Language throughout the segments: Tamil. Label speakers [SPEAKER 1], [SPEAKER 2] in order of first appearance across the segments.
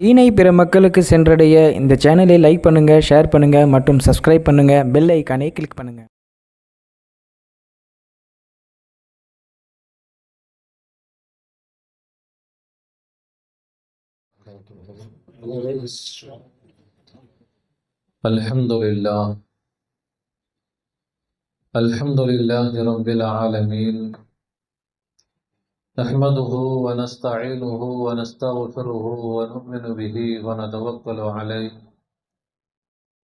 [SPEAKER 1] தீனை பிற மக்களுக்கு சென்றடைய இந்த சேனலை லைக் பண்ணுங்க, ஷேர் பண்ணுங்க மற்றும் சப்ஸ்கிரைப் பண்ணுங்க. பெல் ஐக்கானை கிளிக் பண்ணுங்க.
[SPEAKER 2] அல்ஹம்துலில்லாஹி ரப்பில் ஆலமீன். نحمده ونستعينه ونستغفره ونؤمن به ونتوكل عليه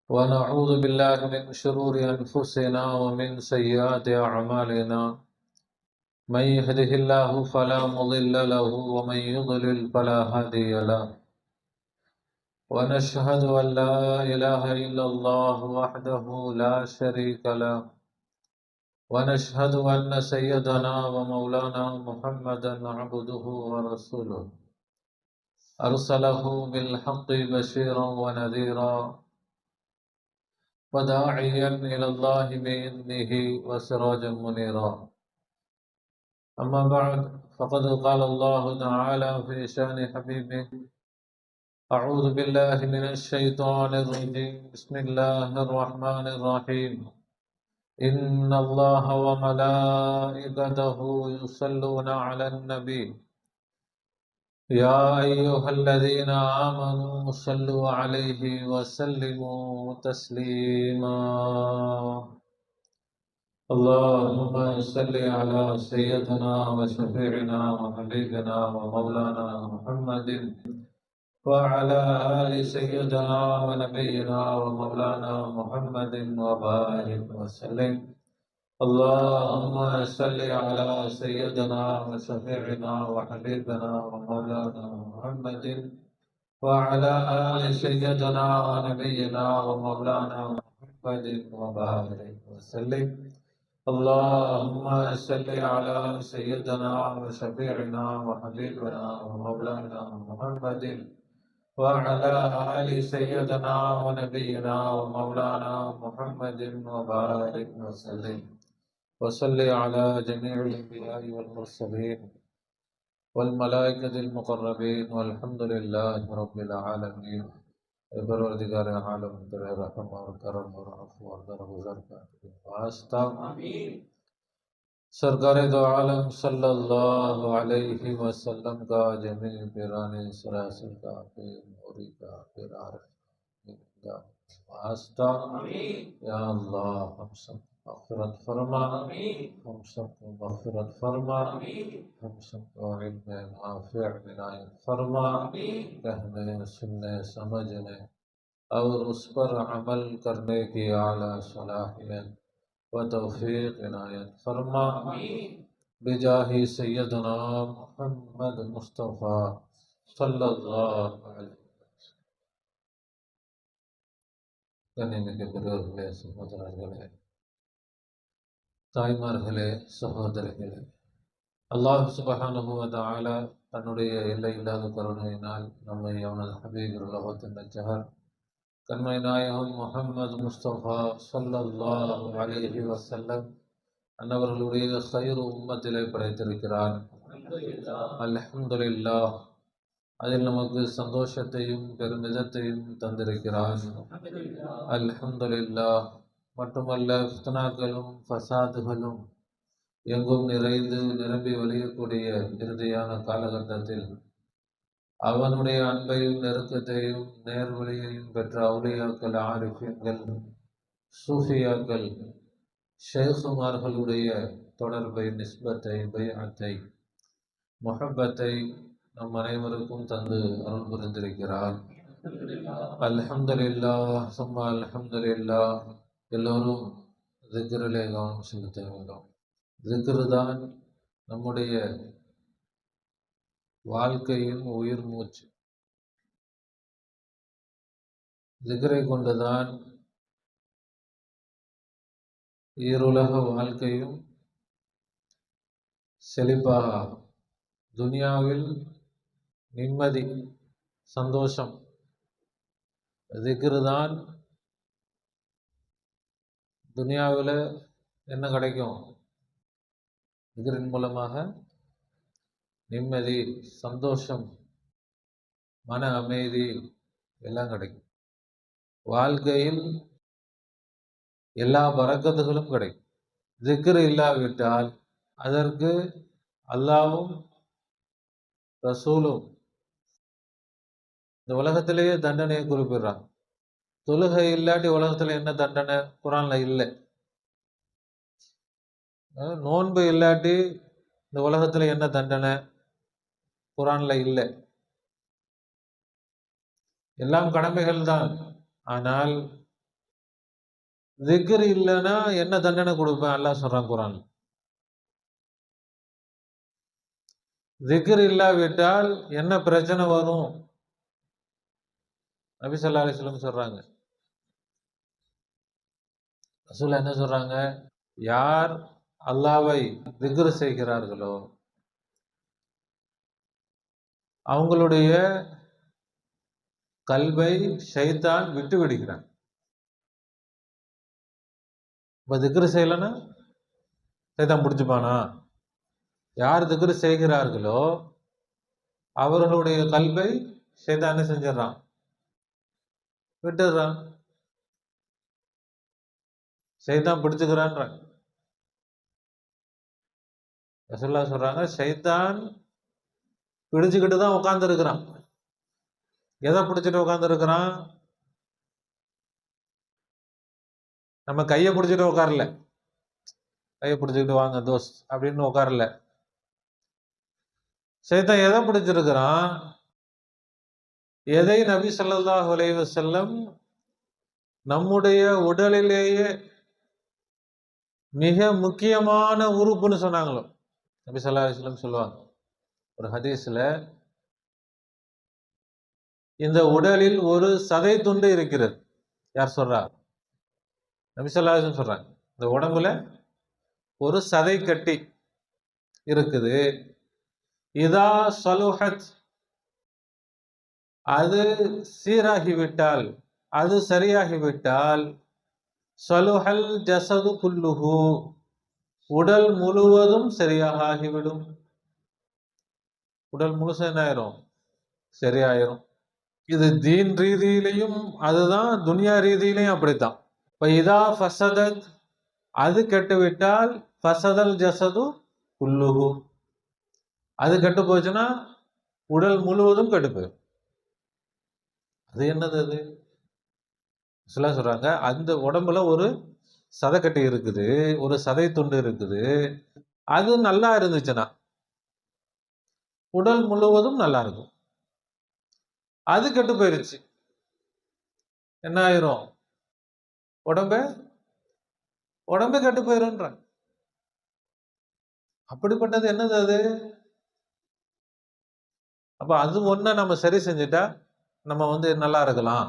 [SPEAKER 2] ونعوذ بالله من شرور أنفسنا ومن سيئات أعمالنا. من يهده الله فلا مضل له ومن يضلل فلا هادي له. ونشهد أن لا إله إلا الله وحده لا شريك له. ونشهد أن سيدنا ومولانا محمدا عبده ورسوله أرسله بالحق بشيرا ونذيرا وداعيا إلى الله بإذنه وسراجا منيرا. أما بعد فقد قال الله تعالى في شأن حبيبه: أعوذ بالله من الشيطان الرجيم. بسم الله الرحمن الرحيم. إن الله وملائكته يصلون على النبي يا أيها الذين آمنوا صلوا عليه وسلموا تسليما. اللهم صل على سيدنا وشفيعنا وحبيبنا ومولانا محمد وعلى آل سيدنا ونبينا ومولانا محمد وبارك وسلم. اللهم صل على سيدنا وشفيعنا وحبيبنا ومولانا محمد وعلى آل سيدنا ونبينا ومولانا محمد وبارك وسلم. اللهم صل على سيدنا وشفيعنا وحبيبنا ومولانا محمد وعلى آل سيدنا ونبينا ومولانا محمد وبارك وسلم. وصل على جميع الأنبياء والمرسلين والملائكة المقربين والحمد لله رب العالمين. परवरदिगार आलम तेरे रहम और करम और अफ़्व और दरगुज़र का वास्ता। सरकार दो आलम सल्लल्लाहु अलैहि वसल्लम का जमी पिराने सरासर का फिर मोरी का फिर आरफ का वास्ता। या अल्लाह हम सब मग़फ़िरत फरमा, हम सबको मग़फ़िरत फरमा, हम सबको इल्म नाफ़िअ इनायत फरमा, कहने सुनने समझने और उस पर अमल करने की आला सलाहियत व तौफ़ीक़ इनायत फरमा बिजाही सय्यदना मुहम्मद मुस्तफ़ा सल्लल्लाहु अलैहि वसल्लम. கண்ணியமிக்க பெரியவர்களே, சகோதரர்களே, தாய்மார்களே, சகோதரிகளே, அல்லாஹ் சுப்ஹானஹு வ தஆலா தன்னுடைய எல்லை இல்லாத கருணையினால் நம்மை அவனது ஹபீபுல் உலகத்தின் நஜ்ஜார் கண்மை நாயகம் முஹம்மது முஸ்தபா ஸல்லல்லாஹு அலைஹி வஸல்லம் அன்னவர்களுடைய ഖൈറു உம்மத்திலே படைத்திருக்கிறார். அல்ஹம்துலில்லாஹ். அதில் நமக்கு சந்தோஷத்தையும் பெருமிதத்தையும் தந்திருக்கிறார். அல்ஹம்துலில்லாஹ். மட்டுமல்ல, ஃபித்னாக்களும் ஃபசாதுகளும் எங்கும் நிறைந்து நிரம்பி வழியக்கூடிய இறுதியான காலகட்டத்தில் அவனுடைய அன்பையும் நெருக்கத்தையும் நேர்வழியையும் பெற்ற அவுலியாக்கள், ஆரிஃபீன்கள், சூஃபியாக்கள், ஷேகுமார்களுடைய தொடர்பை, நிஸ்பத்தை, பைஅத்தை, முஹப்பத்தை நம் அனைவருக்கும் தந்து அருள் புரிந்திருக்கிறார். அல்ஹம்துலில்லாஹ் சும்மா அல்ஹம்துலில்லாஹ். எல்லோரும் திக்ரிலே கவனம் செலுத்த வேண்டும். திக்ரு தான் நம்முடைய வாழ்க்கையின் உயிர் மூச்சு. திக்ரை கொண்டுதான் ஈருலக வாழ்க்கையும் செழிப்பாக, துனியாவில் நிம்மதி, சந்தோஷம். திக்ரு தான். துனியாவில் என்ன கிடைக்கும்? திக்ரின் மூலமாக நிம்மதி, சந்தோஷம், மன அமைதி எல்லாம் கிடைக்கும். வாழ்க்கையில் எல்லா பரக்கத்துகளும் கிடைக்கும். திக்ர் இல்லாவிட்டால் அதற்கு அல்லாவும் ரசூலும் இந்த உலகத்திலேயே தண்டனையை குறிப்பிடுறாங்க. தொழுகை இல்லாட்டி உலகத்துல என்ன தண்டனை குரான்ல இல்லை. நோன்பு இல்லாட்டி இந்த உலகத்துல என்ன தண்டனை குரான்ல இல்லை. எல்லாம் கடமைகள் தான். ஆனால் திக்ர் இல்லைன்னா என்ன தண்டனை கொடுப்பேன் அல்லாஹ் சொல்றான் குரான். திக்ர் இல்லாவிட்டால் என்ன பிரச்சனை வரும் நபி ஸல்லல்லாஹு அலைஹி வஸல்லம் சொல்றாங்க. ரசூல் என்ன சொல்றாங்க? யார் அல்லாஹ்வை திக்ர் செய்கிறார்களோ அவங்களுடைய கல்வை ஷைத்தான் விட்டு விடுகிறான். இப்ப திக்ர் செய்யலன்னா ஷைத்தான் பிடிச்சுப்பானா? யார் திக்ர் செய்கிறார்களோ அவர்களுடைய கல்வை ஷைத்தான் என்ன செஞ்சிடறான்? விட்டுடுறான். ஷைத்தான் பிடிச்சுக்கிறான்றாங்க. ரசூலுல்லாஹ் சொல்றாங்க, ஷைத்தான் பிடிச்சுக்கிட்டு தான் உட்கார்ந்து இருக்கிறான். எதை பிடிச்சிட்டு உட்கார்ந்து இருக்கிறான்? நம்ம கையை பிடிச்சிட்டு உட்காரல, கையை பிடிச்சிக்கிட்டு வாங்க தோஸ் அப்படின்னு உட்காரல. ஷைத்தான் எதை பிடிச்சிருக்கிறான்? எதை நபி ஸல்லல்லாஹு அலைஹி வஸல்லம் நம்முடைய உடலிலேயே மிக முக்கியமான உறுப்புன்னு சொன்னாங்களோ. நபி ஸல்லல்லாஹு அலைஹி வஸல்லம் சொல்லுவாங்க ஒரு ஹதீஸ்ல, இந்த உடலில் ஒரு சதை துண்டு இருக்கிறது. யார் சொல்றா? நபி ஸல்லல்லாஹு அலைஹி வஸல்லம் சொல்றாங்க. இந்த உடம்புல ஒரு சதை கட்டி இருக்குது. இதா சலுஹத், அது சீராகிவிட்டால், அது சரியாகிவிட்டால், சலுஹல் ஜஸது குல்லுஹு, உடல் முழுவதும் சரியாக ஆகிவிடும். உடல் முழுசும் என்ன ஆயிரும்? சரியாயிரும். இது தீன் ரீதியிலையும் அதுதான், துனியா ரீதியிலையும் அப்படித்தான். இப்ப இதா ஃபசதத், அது கெட்டுவிட்டால், ஃபசதல் ஜஸது குல்லுஹு, அது கெட்டு போச்சுன்னா உடல் முழுவதும் கெட்டு போயிடும். அது என்னது? அது சொல்றாங்க, அந்த உடம்புல ஒரு சதைக்கட்டி இருக்குது, ஒரு சதை துண்டு இருக்குது. அது நல்லா இருந்துச்சுன்னா உடல் முழுவதும் நல்லா இருக்கும். அது கெட்டு போயிருச்சு, என்ன ஆயிரும்? உடம்பே கெட்டு போயிரும்ன்றாங்க. அப்படிப்பட்டது என்னது அது? அப்ப அது ஒண்ண நம்ம சரி செஞ்சுட்டா நம்ம நல்லா இருக்கலாம்.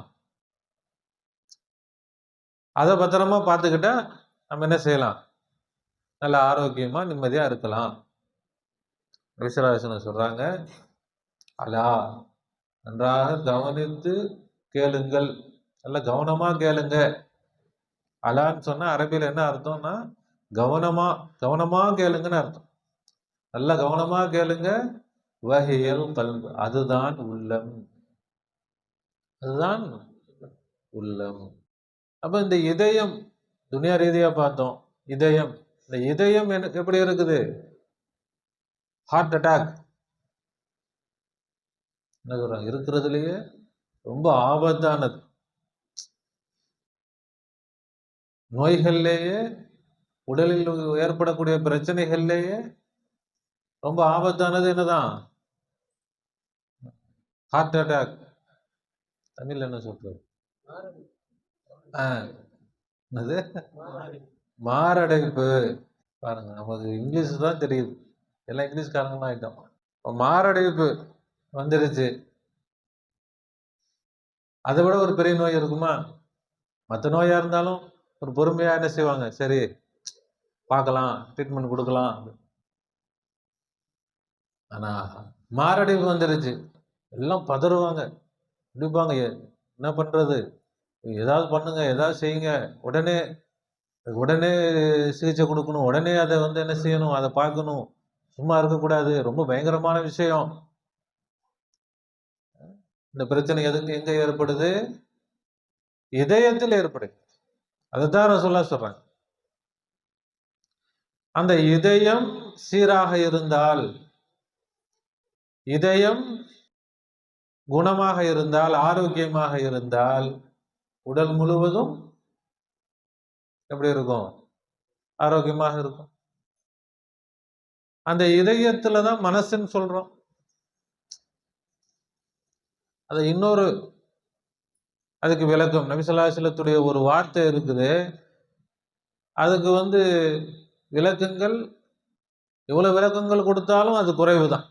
[SPEAKER 2] அதை பத்திரமா பார்த்துக்கிட்டா நம்ம என்ன செய்யலாம்? நல்ல ஆரோக்கியமா நிம்மதியா இருக்கலாம். விஸ்வராசன சொல்றாங்க, அலா, நன்றாக கவனித்து கேளுங்கள், நல்ல கவனமா கேளுங்க. அலான்னு சொன்னா அரபியில என்ன அர்த்தம்னா கவனமா கேளுங்கன்னு அர்த்தம். நல்ல கவனமா கேளுங்க. வஹியல் கல்ப், அதுதான் உள்ளம், அதுதான் உள்ளம். அப்ப இந்த இதயம், துனியா ரீதியா பார்த்தோம் இதயம். இந்த இதயம் எப்படி இருக்குது? ஹார்ட் அட்டாக் என்ன சொல்றாங்க, இருக்கிறதுலயே ரொம்ப ஆபத்தானது. நோய்கள்லேயே, உடலில் ஏற்படக்கூடிய பிரச்சனைகள்லேயே ரொம்ப ஆபத்தானது என்னதான்? Heart attack. தமிழ் என்ன சொல்றது? என்னது? மாரடைப்பு. பாருங்க, நமக்கு இங்கிலீஷ் தான் தெரியுது, எல்லாம் இங்கிலீஷ்காரங்களும் ஆயிட்டோம். மாரடைப்பு வந்துருச்சு. அதை விட ஒரு பெரிய நோய் இருக்குமா? மற்ற நோயா இருந்தாலும் ஒரு பொறுமையா என்ன செய்வாங்க, சரி பார்க்கலாம், ட்ரீட்மெண்ட் கொடுக்கலாம். ஆனா மாரடைப்பு வந்துருச்சு, எல்லாம் பதறுவாங்க, பிடிப்பாங்க. என்ன பண்றது? ஏதாவது பண்ணுங்க, ஏதாவது செய்யுங்க, உடனே சிகிச்சை கொடுக்கணும், உடனே அதை என்ன செய்யணும், அதை பார்க்கணும், சும்மா இருக்கக்கூடாது, ரொம்ப பயங்கரமான விஷயம். இந்த பிரச்சனை எங்க ஏற்படுது? இதயத்தில் ஏற்படுது. அதுதான் ரசூலுல்லாஹ் சொல்றாங்க. அந்த இதயம் சீராக இருந்தால், இதயம் குணமாக இருந்தால், ஆரோக்கியமாக இருந்தால், உடல் முழுவதும் எப்படி இருக்கும்? ஆரோக்கியமாக இருக்கும். அந்த இதயத்துல தான் மனசுன்னு சொல்றோம். அது இன்னொரு அதுக்கு விளக்கம் நபி ஸல்லல்லாஹு அலைஹி வஸல்லத்துடைய ஒரு வார்த்தை இருக்குது. அதுக்கு விளக்கங்கள் எவ்வளவு விளக்கங்கள் கொடுத்தாலும் அது குறைவுதான்.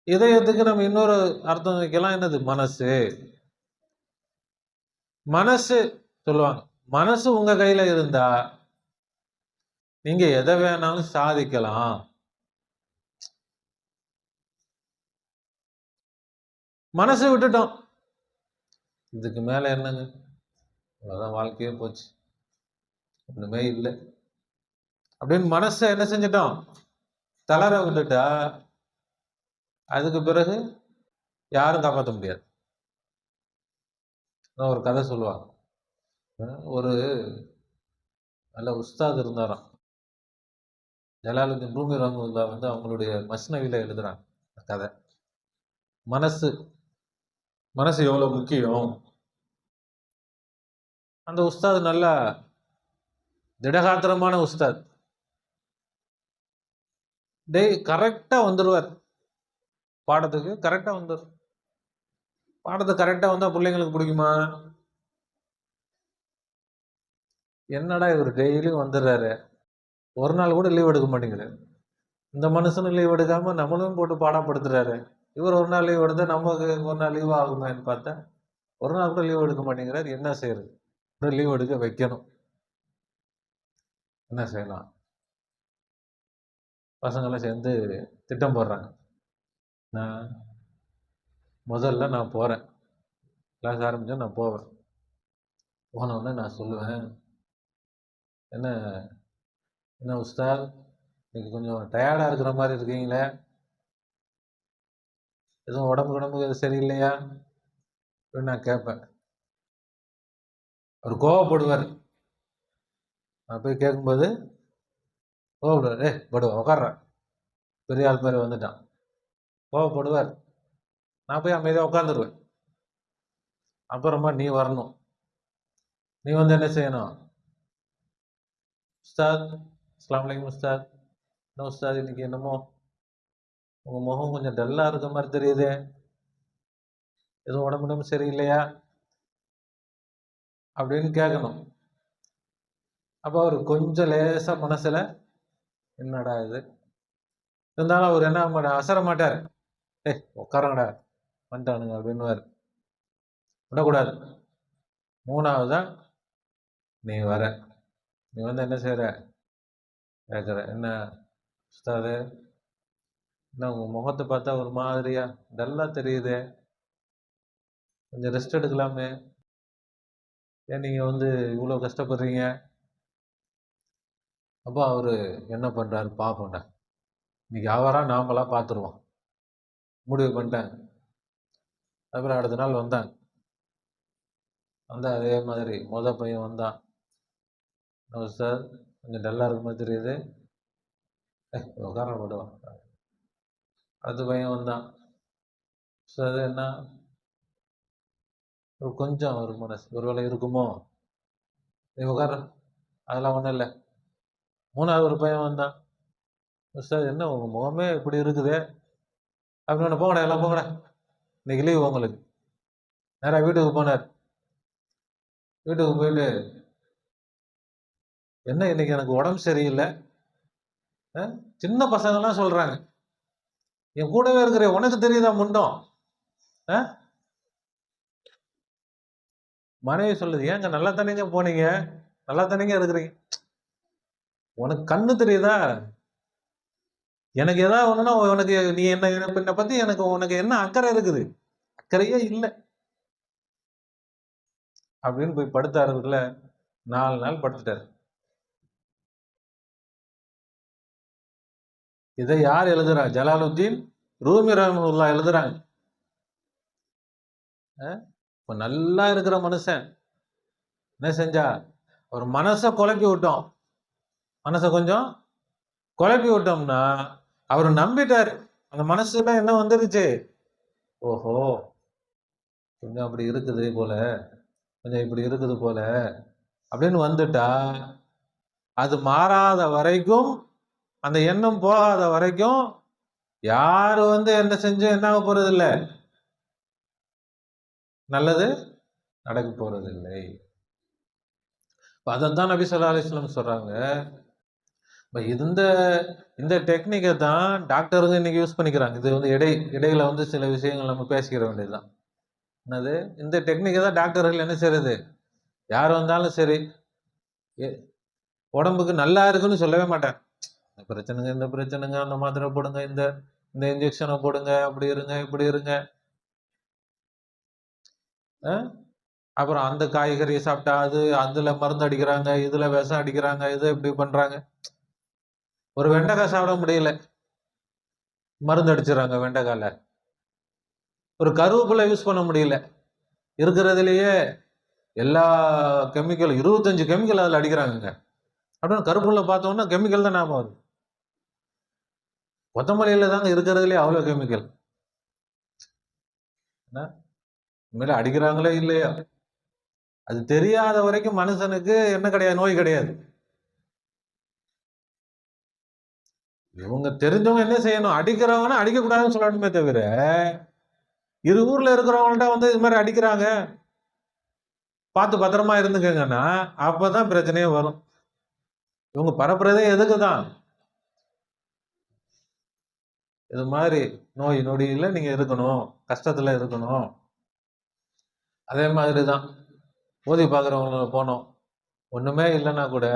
[SPEAKER 2] இதயத்துக்கு நம்ம இன்னொரு அர்த்தம் வைக்கலாம். என்னது? மனசு. மனசு சொல்லுவாங்க. மனசு உங்க கையில இருந்தா நீங்க எதை வேணாலும் சாதிக்கலாம். மனசு விட்டுட்டோம், இதுக்கு மேல என்னங்க? அவ்வளவுதான், வாழ்க்கையே போச்சு, ஒண்ணுமே இல்லை அப்படின்னு மனசை என்ன செஞ்சிட்டோம்? தளர விட்டுட்டா அதுக்கு பிறகு யாரும் காப்பாற்ற முடியாது. ஒரு கதை சொல்லுவாங்க. ஒரு நல்ல உஸ்தாத் இருந்தாராம். ஜலாலுத்தீன் ரூமி ரஹ்மத்துல்லாஹ் அவங்களுடைய மஸ்னவில எழுதுறாங்க கதை. மனசு மனசு எவ்வளவு முக்கியம். அந்த உஸ்தாத் நல்ல திடகாத்திரமான உஸ்தாத். கரெக்டா வந்துடுவார் பாடத்துக்கு. கரெக்டா வந்துடும். பாடத்துக்கு கரெக்டா வந்தா பிள்ளைங்களுக்கு பிடிக்குமா? என்னடா இவர் டெய்லியும் வந்துடுறாரு, ஒரு நாள் கூட லீவ் எடுக்க மாட்டேங்கிறாரு. இந்த மனுஷனும் லீவ் எடுக்காம நம்மளும் போட்டு பாடப்படுத்துறாரு. இவர் ஒரு நாள் லீவ் எடுத்தா நமக்கு ஒரு நாள் லீவ் ஆகுமான்னு பார்த்தா ஒரு நாள் கூட லீவ் எடுக்க மாட்டேங்கிறார். என்ன செய்யறது? லீவ் எடுக்க வைக்கணும். என்ன செய்யலாம்? பசங்களாம் சேர்ந்து திட்டம் போடுறாங்க. முதல்ல நான் போறேன், கிளாஸ் ஆரம்பிச்சா நான் போவேன். போனவுடனே நான் சொல்லுவேன், என்ன என்ன உஸ்தாத், இன்னைக்கு கொஞ்சம் டயர்டா இருக்கிற மாதிரி இருக்கீங்களே, எதுவும் உடம்புக்கு எதுவும் சரியில்லையா அப்படின்னு நான் கேட்பேன். அவர் கோவப்படுவார். நான் போய் கேட்கும்போது கோவப்படுவார். படுவா உட்கார்றேன், பெரிய ஆள் மாதிரி வந்துட்டான், கோவப்படுவார். நான் போய் அமைதியாக உட்காந்துருவேன். அப்புறமா நீ வரணும், நீ என்ன செய்யணும்? உஸ்தாத், அஸ்ஸலாமு அலைக்கும் உஸ்தாத். என்ன உஸ்தாத், இன்னைக்கு என்னமோ உங்க முகம் கொஞ்சம் டல்லா இருக்க மாதிரி தெரியுது, எதுவும் உடம்பு சரியில்லையா அப்படின்னு கேட்கணும். அப்போ அவர் கொஞ்சம் லேசா மனசுல என்னடா இது இருந்தாலும் அவர் என்ன அசர மாட்டார். உட்காரங்கடா வந்துட்டானுங்க அப்படின்னு விடக்கூடாது. மூணாவதா நீ வர, நீ என்ன செய்யற கேட்குற, என்ன உஸ்தாது, என்ன உங்க முகத்தை பார்த்தா ஒரு மாதிரியா டல்லா தெரியுது, கொஞ்சம் ரெஸ்ட் எடுக்கலாமே, ஏன் நீங்க இவ்வளோ கஷ்டப்படுறீங்க? அப்போ அவரு என்ன பண்றாரு பார்ப்போம்டா, இன்னைக்கு அவரா நாமளா பார்த்துருவோம் முடிவு பண்ணிட்டாங்க. அப்புறம் அடுத்த நாள் வந்தாங்க. அதே மாதிரி பையன் வந்தான். சார் கொஞ்சம் டல்லா இருக்க மாதிரி தெரியுது, உட்கார விடுவான். அடுத்த பையன் வந்தான். சார் என்ன கொஞ்சம் ஒரு மனசு ஒரு வேலை இருக்குமோ, நீ உட்கார, அதெல்லாம் ஒன்றும் இல்லை. மூணாவது ஒரு பையன் வந்தான். சார் என்ன உங்க முகமே இப்படி இருக்குது அப்படின்னு, போங்கடா எல்லாம் போங்கடா, இன்னைக்கு லீவ் உங்களுக்கு. நேராக வீட்டுக்கு போனார். வீட்டுக்கு போயிட்டு, என்ன இன்னைக்கு எனக்கு உடம்பு சரியில்லை, சின்ன பசங்கள்லாம் சொல்றாங்க, என் கூடவே இருக்கிற உனக்கு தெரியுதா முண்டம்? மனைவி சொல்லுது, ஏங்க நல்லா தானேங்க போனீங்க, நல்லா தானேங்க இருக்கிறீங்க, உனக்கு கண்ணு தெரியுதா? எனக்கு ஏதாவது ஒண்ணுன்னா உனக்கு நீ என்னை பத்தி உனக்கு என்ன அக்கறை இருக்குது? அக்கறையே இல்லை அப்படின்னு போய் படுத்தாருக்குள்ள 4 நாள் படுத்துட்டாரு. இதை யார் எழுதுறா? ஜலாலுத்தீன் ரூமி ரஹ்மத்துல்லாஹ் எழுதுறாங்க. இப்போ நல்லா இருக்கிற மனுஷன் என்ன செஞ்சா, ஒரு மனசை குழப்பி விட்டோம். மனசை கொஞ்சம் குழப்பி விட்டோம்னா அவர் நம்பிட்டாரு. அந்த மனசுல என்ன வந்துருச்சு, ஓஹோ கொஞ்சம் அப்படி இருக்குது போல, கொஞ்சம் இப்படி இருக்குது போல அப்படின்னு வந்துட்டா, அது மாறாத வரைக்கும், அந்த எண்ணம் போகாத வரைக்கும் யாரு என்ன செஞ்சும் என்ன ஆக போறது இல்லை, நல்லது நடக்க போறது இல்லை. அதைத்தான் நபி ஸல்லல்லாஹு அலைஹி வஸல்லம் சொல்றாங்க. இந்த இந்த டெக்னிக்கை தான் டாக்டருங்க இன்னைக்கு யூஸ் பண்ணிக்கிறாங்க. இது இடையில சில விஷயங்கள் நம்ம பேசிக்கிற வேண்டியதுதான். என்னது, இந்த டெக்னிக்கை தான் டாக்டர்கள் என்ன செய்யறது, யார் வந்தாலும் சரி உடம்புக்கு நல்லா இருக்குன்னு சொல்லவே மாட்டேன். இந்த பிரச்சனைங்க அந்த மாத்திரை போடுங்க, இந்த இந்த இன்ஜெக்ஷனை போடுங்க, அப்படி இருங்க இப்படி இருங்க. அப்புறம் அந்த காய்கறியை சாப்பிட்டா அதுல மருந்து அடிக்கிறாங்க, இதுல விஷம் அடிக்கிறாங்க, இதை இப்படி பண்றாங்க. ஒரு வெண்டைக்காய் சாப்பிட முடியல, மருந்து அடிச்சிடறாங்க வெண்டைக்கால. ஒரு கருவேப்பிலை யூஸ் பண்ண முடியல, இருக்கிறதுலயே எல்லா கெமிக்கல் 25 கெமிக்கல் அதுல அடிக்கிறாங்க. அப்படின்னு கருவேப்பிலை பார்த்தோம்னா கெமிக்கல் தான் ஞாபகம் வருது. கொத்தமல்லியில தாங்க இருக்கிறதுலே அவ்வளவு கெமிக்கல். மேல அடிக்கிறாங்களே இல்லையா, அது தெரியாத வரைக்கும் மனுஷனுக்கு என்ன கிடையாது, நோய் கிடையாது. இவங்க தெரிஞ்சவங்க என்ன செய்யணும், அடிக்கிறவங்கன்னா அடிக்க கூடாதுன்னு சொல்லணுமே தவிர, இரு ஊர்ல இருக்கிறவங்கள்ட்ட இது மாதிரி அடிக்கிறாங்க, பார்த்து பத்திரமா இருந்துக்கங்கன்னா அப்பதான் பிரச்சனையே வரும். இவங்க பரப்புறதே எதுக்குதான், இது மாதிரி நோய் நொடியில நீங்க இருக்கணும், கஷ்டத்துல இருக்கணும். அதே மாதிரிதான் ஓதி பார்க்குறவங்க போனோம், ஒண்ணுமே இல்லைன்னா கூட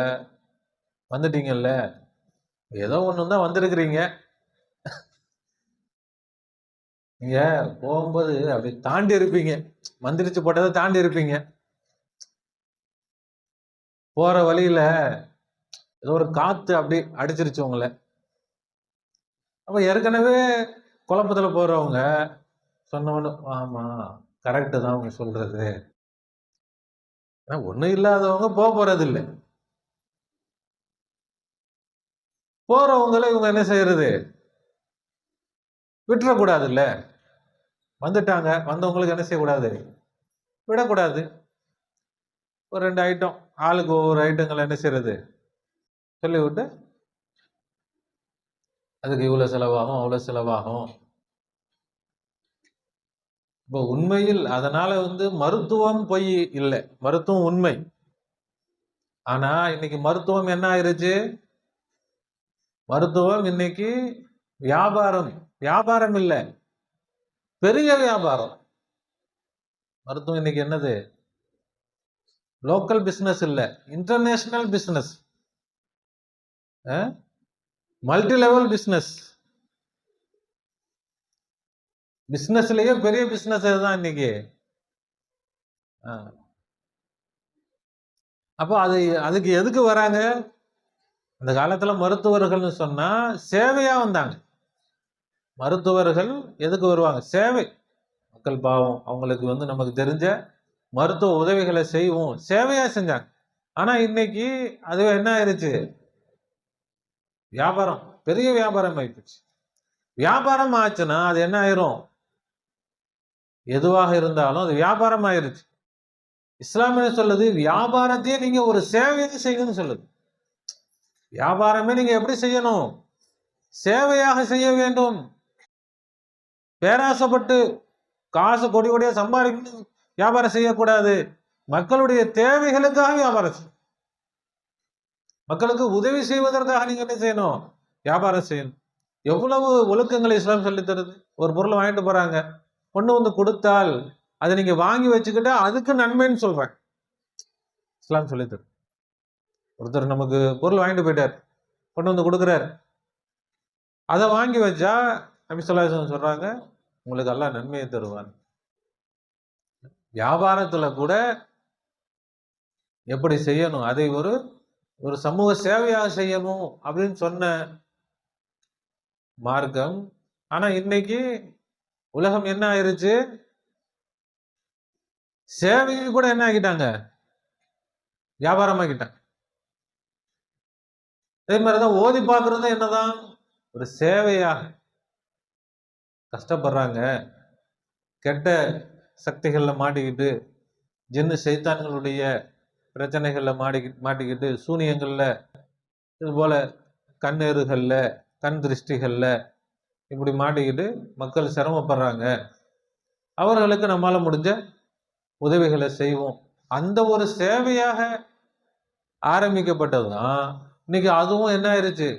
[SPEAKER 2] வந்துட்டீங்கல்ல, ஏதோ ஒண்ணு தான் வந்திருக்கிறீங்க, நீங்க போகும்போது அப்படி தாண்டி இருப்பீங்க, மந்திரிச்சு போட்டதை தாண்டி இருப்பீங்க. போற வழியில ஏதோ ஒரு காத்து அப்படி அடிச்சிருச்சு உங்களை. அப்ப ஏற்கனவே குழப்பத்துல போறவங்க சொன்னவனு, ஆமா கரெக்டு தான் அவங்க சொல்றது. ஒண்ணும் இல்லாதவங்க போறது இல்லை. போறவங்களை இவங்க என்ன செய்யறது, விட்டுறக்கூடாது இல்ல. வந்துட்டாங்க, வந்தவங்களுக்கு என்ன செய்யக்கூடாது, விடக்கூடாது. ஒரு 2 ஐட்டம், ஆளுக்கு ஒவ்வொரு ஐட்டங்களை என்ன செய்யறது சொல்லிவிட்டு, அதுக்கு இவ்வளவு செலவாகும் அவ்வளவு செலவாகும். இப்போ உண்மையில் அதனால மருத்துவம் பொய் இல்லை, மருத்துவம் உண்மை. ஆனா இன்னைக்கு மருத்துவம் என்ன ஆயிருச்சு, மருத்துவம் இன்னைக்கு வியாபாரம். வியாபாரம் இல்ல, பெரிய வியாபாரம். மருத்துவம் இன்னைக்கு என்னது, லோக்கல் பிசினஸ் இல்ல, international business, multi level business. பிசினஸ்லயே பெரிய பிசினஸ் அதுதான் இன்னைக்கு. அப்போ அதுக்கு எதுக்கு வராங்க, அந்த காலத்துல மருத்துவர்கள்னு சொன்னா சேவையா வந்தாங்க. மருத்துவர்கள் எதுக்கு வருவாங்க, சேவை. மக்கள் பாவம், அவங்களுக்கு நமக்கு தெரிஞ்ச மருத்துவ உதவிகளை செய்வோம், சேவையா செஞ்சாங்க. ஆனா இன்னைக்கு அது என்ன ஆயிருச்சு, வியாபாரம், பெரிய வியாபாரம் ஆயிடுச்சு. வியாபாரம் ஆச்சுன்னா அது என்ன ஆயிரும், எதுவாக இருந்தாலும் அது வியாபாரம் ஆயிருச்சு. இஸ்லாம் என்ன சொல்லுது, வியாபாரத்தையே நீங்க ஒரு சேவையை செய்யணும்னு சொல்லுது. வியாபாரமே நீங்க எப்படி செய்யணும், சேவையாக செய்ய வேண்டும். பேராசைப்பட்டு காசு கொடி கொடியா சம்பாதிக்கணும் வியாபாரம் செய்யக்கூடாது. மக்களுடைய தேவைகளுக்காக வியாபாரம் செய்யணும், மக்களுக்கு உதவி செய்வதற்காக நீங்க என்ன செய்யணும், வியாபாரம் செய்யணும். எவ்வளவு ஒழுக்கங்களை இஸ்லாம் சொல்லி தருது. ஒரு பொருளை வாங்கிட்டு போறாங்க, கொண்டு கொடுத்தால் அதை நீங்க வாங்கி வச்சுக்கிட்டா அதுக்கு நன்மைன்னு சொல்றேன், இஸ்லாம் சொல்லி தரு. ஒருத்தர் நமக்கு பொருள் வாங்கிட்டு போயிட்டார், கொண்டு கொடுக்குறாரு, அதை வாங்கி வச்சா நபி ஸல்லல்லாஹு அலைஹி வஸல்லம் சொல்றாங்க, உங்களுக்கு அல்லாஹ் நன்மையை தருவான். வியாபாரத்துல கூட எப்படி செய்யணும், அதை ஒரு சமூக சேவையாக செய்யணும் அப்படின்னு சொன்ன மார்க்கம். ஆனா இன்னைக்கு உலகம் என்ன ஆயிருச்சு, சேவையை கூட என்ன ஆக்கிட்டாங்க, வியாபாரமாக்கிட்டாங்க. அதே மாதிரிதான் ஓதி பார்க்கறது என்னதான் ஒரு சேவையாக. கஷ்டப்படுறாங்க, கெட்ட சக்திகள்ல மாட்டிக்கிட்டு, ஜின்னு சைத்தான்களுடைய பிரச்சனைகள்ல மாட்டிக்கிட்டு, சூனியங்கள்ல, இது போல கண்ணேறுகள்ல, கண் திருஷ்டிகள்ல இப்படி மாட்டிக்கிட்டு மக்கள் சிரமப்படுறாங்க. அவர்களுக்கு நம்மால முடிஞ்ச உதவிகளை செய்வோம். அந்த ஒரு சேவையாக ஆரம்பிக்கப்பட்டதுதான் இன்னைக்கு அதுவும் என்ன ஆயிருச்சு,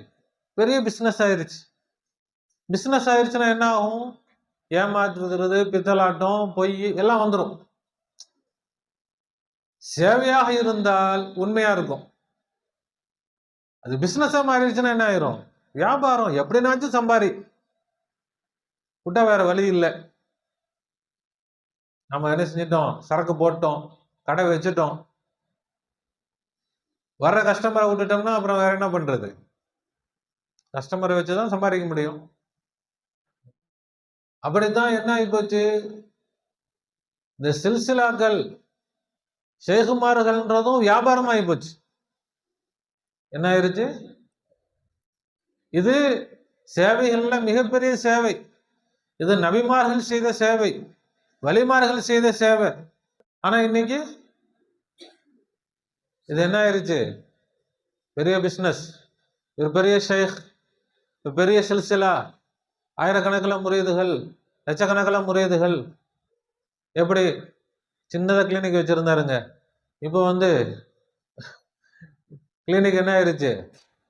[SPEAKER 2] பெரிய பிசினஸ் ஆயிருச்சு. பிசினஸ் ஆயிருச்சுன்னா என்ன ஆகும், ஏமாற்றுறது, பித்தலாட்டம், பொய் எல்லாம் வந்துடும். சேவையாக இருந்தால் உண்மையா இருக்கும். அது பிசினஸா மாறிடுச்சுன்னா என்ன ஆயிரும், வியாபாரம் எப்படினாச்சும் சம்பாரி விட்டா வேற வழி இல்லை. நம்ம என்ன செஞ்சிட்டோம், சரக்கு போட்டோம், கடை வச்சுட்டோம், வர்ற கஸ்டமரை விட்டுட்டோம்னா அப்புறம் வேற என்ன பண்றது, கஸ்டமரை வச்சுதான் சம்பாதிக்க முடியும். அப்படித்தான் என்ன ஆகி போச்சு, இந்த சில்சிலாக்கள் ஷேகுமார்கள்ன்றதும் வியாபாரம் ஆகி போச்சு. என்ன ஆயிருச்சு, இது சேவைகள்ல மிகப்பெரிய சேவை. இது நபிமார்கள் செய்த சேவை, வலிமார்கள் செய்த சேவை. ஆனா இன்னைக்கு இது என்ன ஆயிருச்சு, பெரிய பிசினஸ், ஒரு பெரிய ஷேக், ஒரு பெரிய சில்சிலா, ஆயிரக்கணக்கில் முறியீடுகள், லட்சக்கணக்கில் முறியீடுகள். எப்படி சின்னதாக கிளினிக் வச்சிருந்தாருங்க, இப்போ கிளினிக் என்ன ஆயிருச்சு,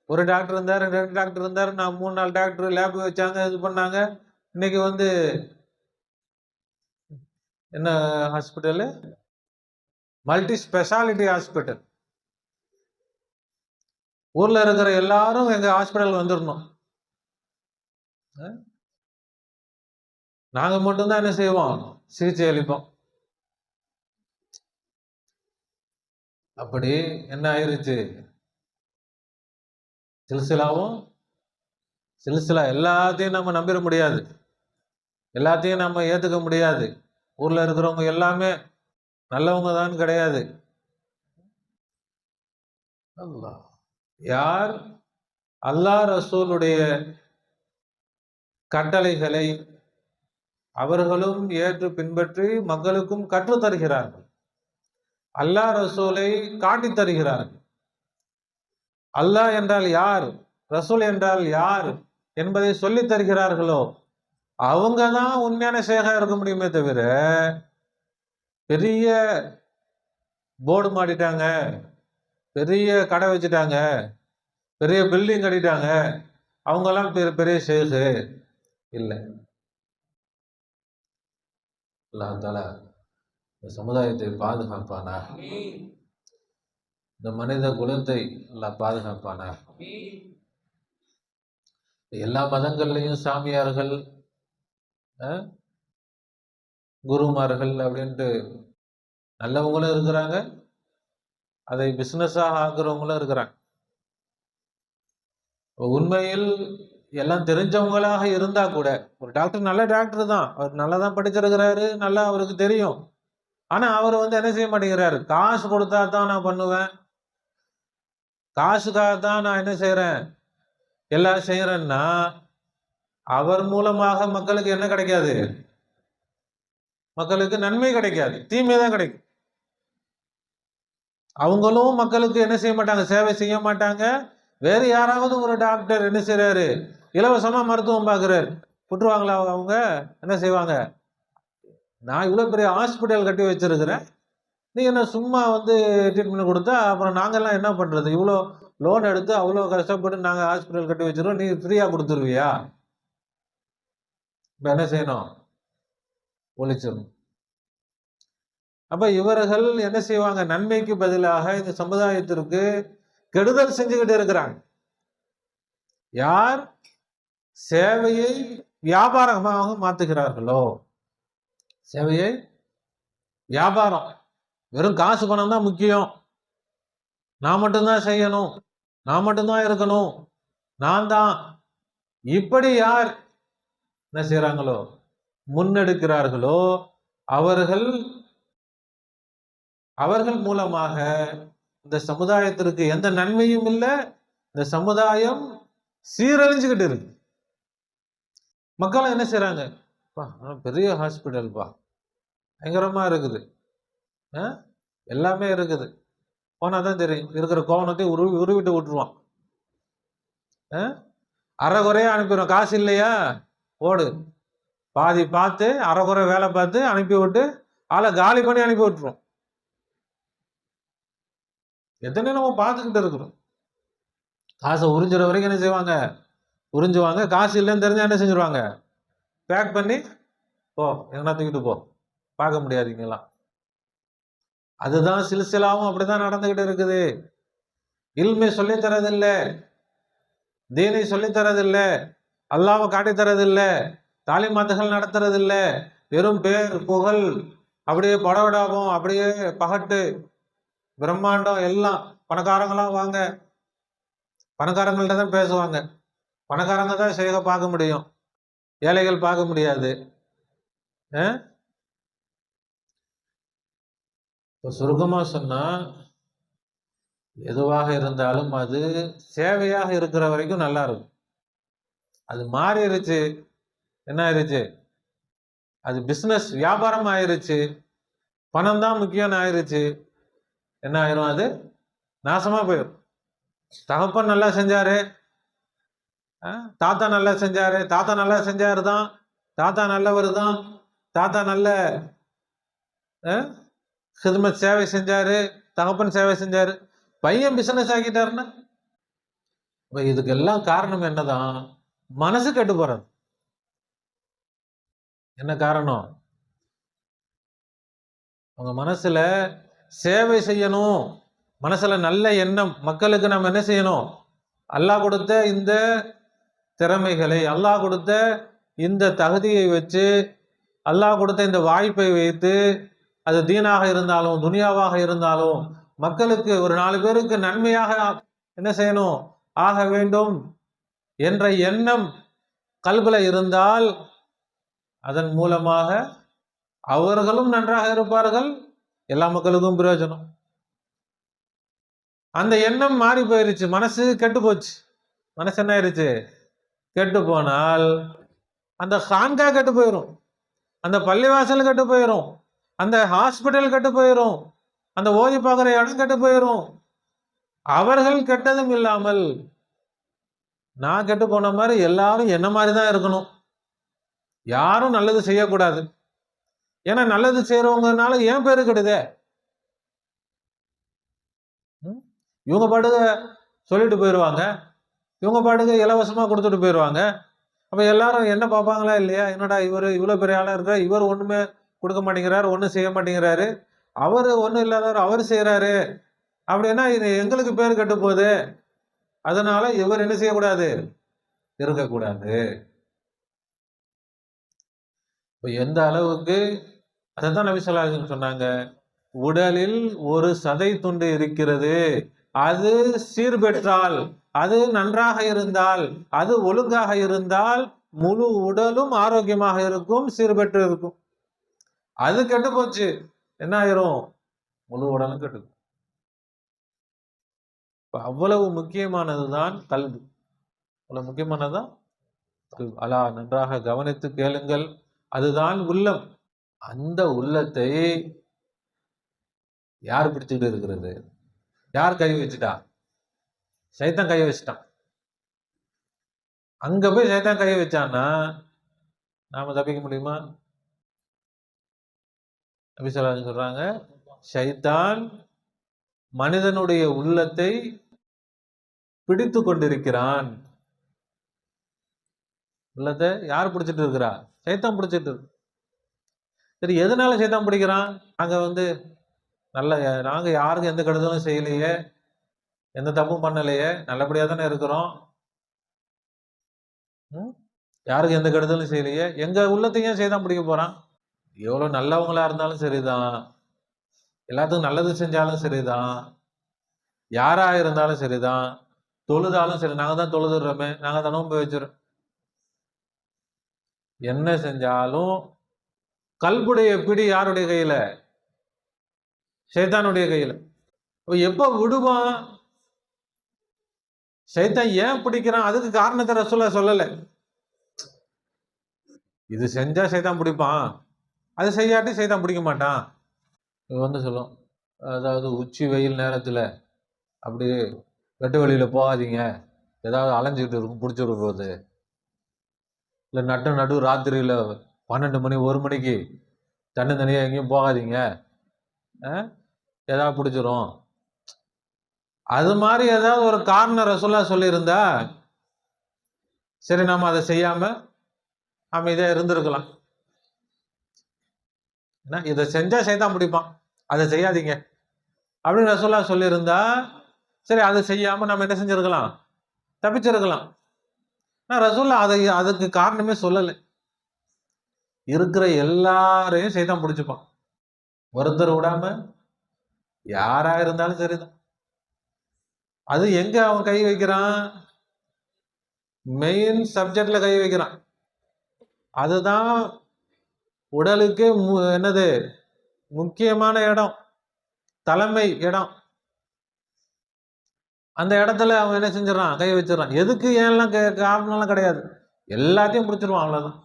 [SPEAKER 2] ஒரு டாக்டர் இருந்தார், 2 டாக்டர் இருந்தார், 3-4 டாக்டர் லேப் வச்சாங்க, இது பண்ணாங்க. இன்னைக்கு என்ன ஹாஸ்பிட்டலு, மல்டி ஸ்பெஷாலிட்டி ஹாஸ்பிட்டல். ஊர்ல இருக்கிற எல்லாரும் எங்க ஹாஸ்பிட்டல் வந்துடணும். நாங்க மட்டும்தான் என்ன செய்வோம், சிகிச்சை அளிப்போம். அப்படி என்ன ஆயிருச்சு, சில்சிலா எல்லாத்தையும் நம்ம நம்பிட முடியாது, எல்லாத்தையும் நம்ம ஏத்துக்க முடியாது. ஊர்ல இருக்கிறவங்க எல்லாமே நல்லவங்க தான் கிடையாது. அல்லாஹ், யார் அல்லாஹ் ரசூலுடைய கட்டளைகளை அவர்களும் ஏற்று பின்பற்றி மக்களுக்கும் கற்று தருகிறார்கள், அல்லாஹ் ரசூலை காட்டி தருகிறார்கள். அல்லாஹ் என்றால் யார், ரசூல் என்றால் யார் என்பதை சொல்லி தருகிறார்களோ அவங்க தான் உண்மையான ஷேகா இருக்க முடியுமே தவிர, பெரிய போர்டு மாட்டிட்டாங்க, பெரிய கடை வச்சுட்டாங்க, பெரிய பில்டிங் கட்டிட்டாங்க, அவங்கெல்லாம் பெரிய ஷேகு இல்லை. அல்லாஹ் தஆலா இந்த சமுதாயத்தை பாதுகாப்பானா, இந்த மனித குலத்தை அல்லாஹ் பாதுகாப்பானா. எல்லா மதங்கள்லையும் சாமியார்கள், குருமார்கள் அப்படின்ட்டு நல்லவங்களும் இருக்கிறாங்க, அதை பிசினஸாக ஆக்குறவங்களும் இருக்கிறாங்க. உண்மையில் எல்லாம் தெரிஞ்சவங்களாக இருந்தா கூட, ஒரு டாக்டர் நல்ல டாக்டர் தான், அவர் நல்லா தான் படிச்சிருக்கிறாரு, நல்லா அவருக்கு தெரியும். ஆனா அவர் என்ன செய்ய மாட்டேங்கிறாரு, காசு கொடுத்தா தான் நான் பண்ணுவேன், காசுக்காக தான் நான் என்ன செய்யறேன், எல்லாம் செய்யறேன்னா அவர் மூலமாக மக்களுக்கு என்ன கிடைக்காது, மக்களுக்கு நன்மை கிடைக்காது, தீமை தான் கிடைக்கும். அவங்களும் மக்களுக்கு என்ன செய்ய மாட்டாங்க, சேவை செய்ய மாட்டாங்க. வேறு யாராவது ஒரு டாக்டர் என்ன செய்யறாரு, இலவசமா மருத்துவம் பார்க்கிறாரு, விட்டுருவாங்களா அவங்க, என்ன செய்வாங்க, நான் இவ்வளவு பெரிய ஹாஸ்பிட்டல் கட்டி வச்சிருக்கிறேன், நீ என்ன சும்மா ட்ரீட்மெண்ட் கொடுத்தா அப்புறம் நாங்கெல்லாம் என்ன பண்றது, இவ்வளோ லோன் எடுத்து அவ்வளோ கஷ்டப்பட்டு நாங்கள் ஹாஸ்பிட்டல் கட்டி வச்சிருக்கோம், நீ ஃப்ரீயா கொடுத்துருவியா? இப்ப என்ன செய்யணும், ஒழிச்சிடணும். அப்ப இவர்கள் என்ன செய்வாங்க, நன்மைக்கு பதிலாக இந்த சமுதாயத்திற்கு கெடுதல் செஞ்சுக்கிட்டு இருக்கிறாங்க. யார் சேவையை வியாபாரமாக மாத்துகிறார்களோ, சேவையை வியாபாரம், வெறும் காசு பணம் தான் முக்கியம், நான் மட்டும்தான் செய்யணும், நான் மட்டும்தான் இருக்கணும், நான் தான், இப்படி யார் என்ன செய்யறாங்களோ, முன்னெடுக்கிறார்களோ அவர்கள் அவர்கள் மூலமாக இந்த சமுதாயத்திற்கு எந்த நன்மையும் இல்லை, இந்த சமுதாயம் சீரழிஞ்சுக்கிட்டு இருக்கு. மக்களும் என்ன செய்றாங்க, பெரிய ஹாஸ்பிட்டல்பா, பயங்கரமா இருக்குது, எல்லாமே இருக்குது, போனாதான் தெரியும், இருக்கிற கோவணத்தை உருவிட்டு விட்டுருவான், அரைகுறையா அனுப்பிடுவோம். காசு இல்லையா, ஓடு, பாதி பார்த்து அரைகுறை வேலை பார்த்து அனுப்பி விட்டு ஆளை காலி பண்ணி அனுப்பி விட்டுருவோம். எத்தனை நம்ம பார்த்துக்கிட்டு இருக்கிறோம். காசை உறிஞ்சுற வரைக்கும் என்ன செய்வாங்க, உறிஞ்சுவாங்க. காசு இல்லைன்னு தெரிஞ்சா என்ன செஞ்சிருவாங்க, பேக் பண்ணி போ, எங்கன்னா தூக்கிட்டு போ, பார்க்க முடியாதீங்களாம். அதுதான் சில்சிலாவும் அப்படிதான் நடந்துகிட்டு இருக்குது. இல்மை சொல்லி தரதில்லை, தீனை சொல்லி தரதில்லை, அல்லாவை காட்டி தரதில்லை, தாலிமாத்துகள் நடத்துறதில்லை, வெறும் பேர் புகழ், அப்படியே படவிடாபம், அப்படியே பகட்டு பிரம்மாண்டம் எல்லாம். பணக்காரங்களாம் வாங்க, பணக்காரங்கள்ட்ட தான் பேசுவாங்க, பணக்காரங்க தான் செய்க பார்க்க முடியும், ஏழைகள் பார்க்க முடியாது. சுருக்கமா சொன்னா, எதுவாக இருந்தாலும் அது சேவையாக இருக்கிற வரைக்கும் நல்லா இருக்கும். அது மாறிடுச்சு, என்ன ஆயிருச்சு, அது பிசினஸ் வியாபாரம் ஆயிருச்சு, பணம் தான் முக்கியம் ஆயிருச்சு, என்ன ஆயிரும், அது நாசமா போயிடும். தகப்பன் நல்லா செஞ்சாரு, தாத்தா நல்லா செஞ்சாரு, தாத்தா நல்லா செஞ்சாரு தான், தாத்தா நல்லவர் தான், தாத்தா நல்ல ஹிதமத் சேவை செஞ்சாரு, தகப்பன் சேவை செஞ்சாரு, பையன் பிசினஸ் ஆக்கிட்டாருன்னா இதுக்கெல்லாம் காரணம் என்னதான், மனசு கெட்டு போறது. என்ன காரணம், உங்க மனசுல சேவை செய்யணும், மனசுல நல்ல எண்ணம், மக்களுக்கு நம்ம என்ன செய்யணும், அல்லாஹ் கொடுத்த இந்த திறமைகளை, அல்லாஹ் கொடுத்த இந்த தகுதியை வச்சு, அல்லாஹ் கொடுத்த இந்த வாய்ப்பை வைத்து, அது தீனாக இருந்தாலும் துனியாவாக இருந்தாலும் மக்களுக்கு ஒரு 4 பேருக்கு நன்மையாக என்ன செய்யணும், ஆக வேண்டும் என்ற எண்ணம் கல்புல இருந்தால் அதன் மூலமாக அவர்களும் நன்றாக இருப்பார்கள், எல்லா மக்களுக்கும் பிரயோஜனம். அந்த எண்ணம் மாறி போயிருச்சு, மனசு கெட்டு போச்சு. மனசு என்ன ஆயிருச்சு, கெட்டு போனால் அந்த ஹான்கா கெட்டு போயிடும், அந்த பள்ளிவாசல் கெட்டு போயிடும், அந்த ஹாஸ்பிட்டல் கெட்டு போயிடும், அந்த ஓய்வு பார்க்குற இடம் கெட்டு போயிடும். அவர்கள் கெட்டதும் இல்லாமல் நான் கெட்டு போன மாதிரி எல்லாரும் என்ன மாதிரி தான் இருக்கணும். யாரும் நல்லது செய்யக்கூடாது. ஏன்னா நல்லது செய்யறவங்கனால ஏன் பேரு கெடுதே. இவங்க பாட்டுக்கு சொல்லிட்டு போயிடுவாங்க, இவங்க பாட்டுக்கு இலவசமா கொடுத்துட்டு போயிடுவாங்க. அப்ப எல்லாரும் என்ன பார்ப்பாங்களா இல்லையா, என்னடா இவர் இவ்வளவு பெரிய ஆளா இருக்கிற, இவர் ஒண்ணுமே கொடுக்க மாட்டேங்கிறாரு, ஒன்றும் செய்ய மாட்டேங்கிறாரு, அவர் ஒன்றும் இல்லாதவர் அவர் செய்யறாரு அப்படின்னா இது எங்களுக்கு பேர் கெட்டு போகுது. அதனால இவர் என்ன செய்யக்கூடாது, இருக்கக்கூடாது. இப்ப எந்த அளவுக்கு, அதைத்தான் நபி ஸல்லல்லாஹு அலைஹி வஸல்லம் சொன்னாங்க, உடலில் ஒரு சதை துண்டு இருக்கிறது, அது சீர்பெற்றால், அது நன்றாக இருந்தால், அது ஒழுங்காக இருந்தால் முழு உடலும் ஆரோக்கியமாக இருக்கும், சீர்பெற்று இருக்கும். அது கெட்டு போச்சு, என்ன ஆயிரும், முழு உடலும் கெட்டு. அவ்வளவு முக்கியமானதுதான் கல்வி, அவ்வளவு முக்கியமானதுதான் கல்வி. அலா, நன்றாக கவனித்து கேளுங்கள், அதுதான் உள்ளம். அந்த உள்ளத்தை யார் பிடிச்சுக்கிட்டு இருக்கிறது, யார் கை வச்சுட்டா, சைத்தான் கை வச்சுட்டான். அங்க போய் சைத்தான் கை வச்சான்னா நாம தப்பிக்க முடியுமா? நபி ஸல்லல்லாஹு அலைஹி வஸல்லம் சொல்றாங்க, ஷைத்தான் மனிதனுடைய உள்ளத்தை பிடித்து கொண்டிருக்கிறான். உள்ளத்தை யார் பிடிச்சிட்டு இருக்கிறா, சைத்தான் பிடிச்சிட்டு இருக்கு. சரி, எதனால சைத்தான் பிடிக்கிறான்? நாங்க யாருக்கும் எந்த கெடுதலும் செய்யலையே, எந்த தப்பும் பண்ணலையே, நல்லபடியா தானே இருக்கிறோம், யாருக்கும் எந்த கெடுதலும் செய்யலையே, எங்க உள்ளத்தையும் சைத்தான் பிடிக்க போறான். எவ்வளவு நல்லவங்களா இருந்தாலும் சரிதான், எல்லாத்துக்கும் நல்லது செஞ்சாலும் சரிதான், யாரா இருந்தாலும் சரிதான், தொழுதாலும் சரி, நாங்க தான் தொழுதுறோமே, நாங்க தான் நோன்பு வச்சிரோம், என்ன செஞ்சாலும் கல்புடைய பிடி யாருடைய கையில, ஷைத்தானுடைய கையில. எப்போ விடுவான்? ஷைத்தான் ஏன் பிடிக்கிறான் அதுக்கு காரணத்தை ரசூலுல்லாஹ் சொல்லல. இது செஞ்சா ஷைத்தான் பிடிப்பான், அது செய்யாட்டி ஷைத்தான் பிடிக்க மாட்டான். இது சொல்லும், அதாவது உச்சி வெயில் நேரத்துல அப்படி வெட்டு வெளியில போகாதீங்க, ஏதாவது அலைஞ்சிக்கிட்டு இருக்கும் பிடிச்சிட போகுது. இல்லை நடு ராத்திரியில 12 மணி 1 மணிக்கு தனியாக எங்கேயும் போகாதீங்க, ஏதாவது பிடிச்சிரும். அது மாதிரி ஏதாவது ஒரு காரணம் ரசூலுல்லாஹ் சொல்லியிருந்தா சரி, நாம அதை செய்யாம அமைதியா இருந்திருக்கலாம். இதை செஞ்சா ஷைத்தான் பிடிப்பான், அதை செய்யாதீங்க அப்படின்னு ரசூலுல்லாஹ் சொல்லியிருந்தா சரி, அதை செய்யாம நம்ம என்ன செஞ்சிருக்கலாம், தப்பிச்சிருக்கலாம். ரசூலுல்லாஹ் அதுக்கு காரணமே சொல்லலை. இருக்கிற எல்லாரையும் ஷைத்தான் பிடிச்சுப்பான், ஒருத்தர் விடாம யாரா இருந்தாலும் சரிதான். அது எங்க அவன் கை வைக்கிறான்? மெயின் சப்ஜெக்ட்ல கை வைக்கிறான். அதுதான் உடலுக்கு என்னது முக்கியமான இடம், தலைமை இடம். அந்த இடத்துல அவன் என்ன செஞ்சிடறான், கை வச்சிடறான். எதுக்கு ஏன்லாம் காரணம்லாம் கிடையாது, எல்லாத்தையும் பிடிச்சிருவான், அவ்வளவுதான்.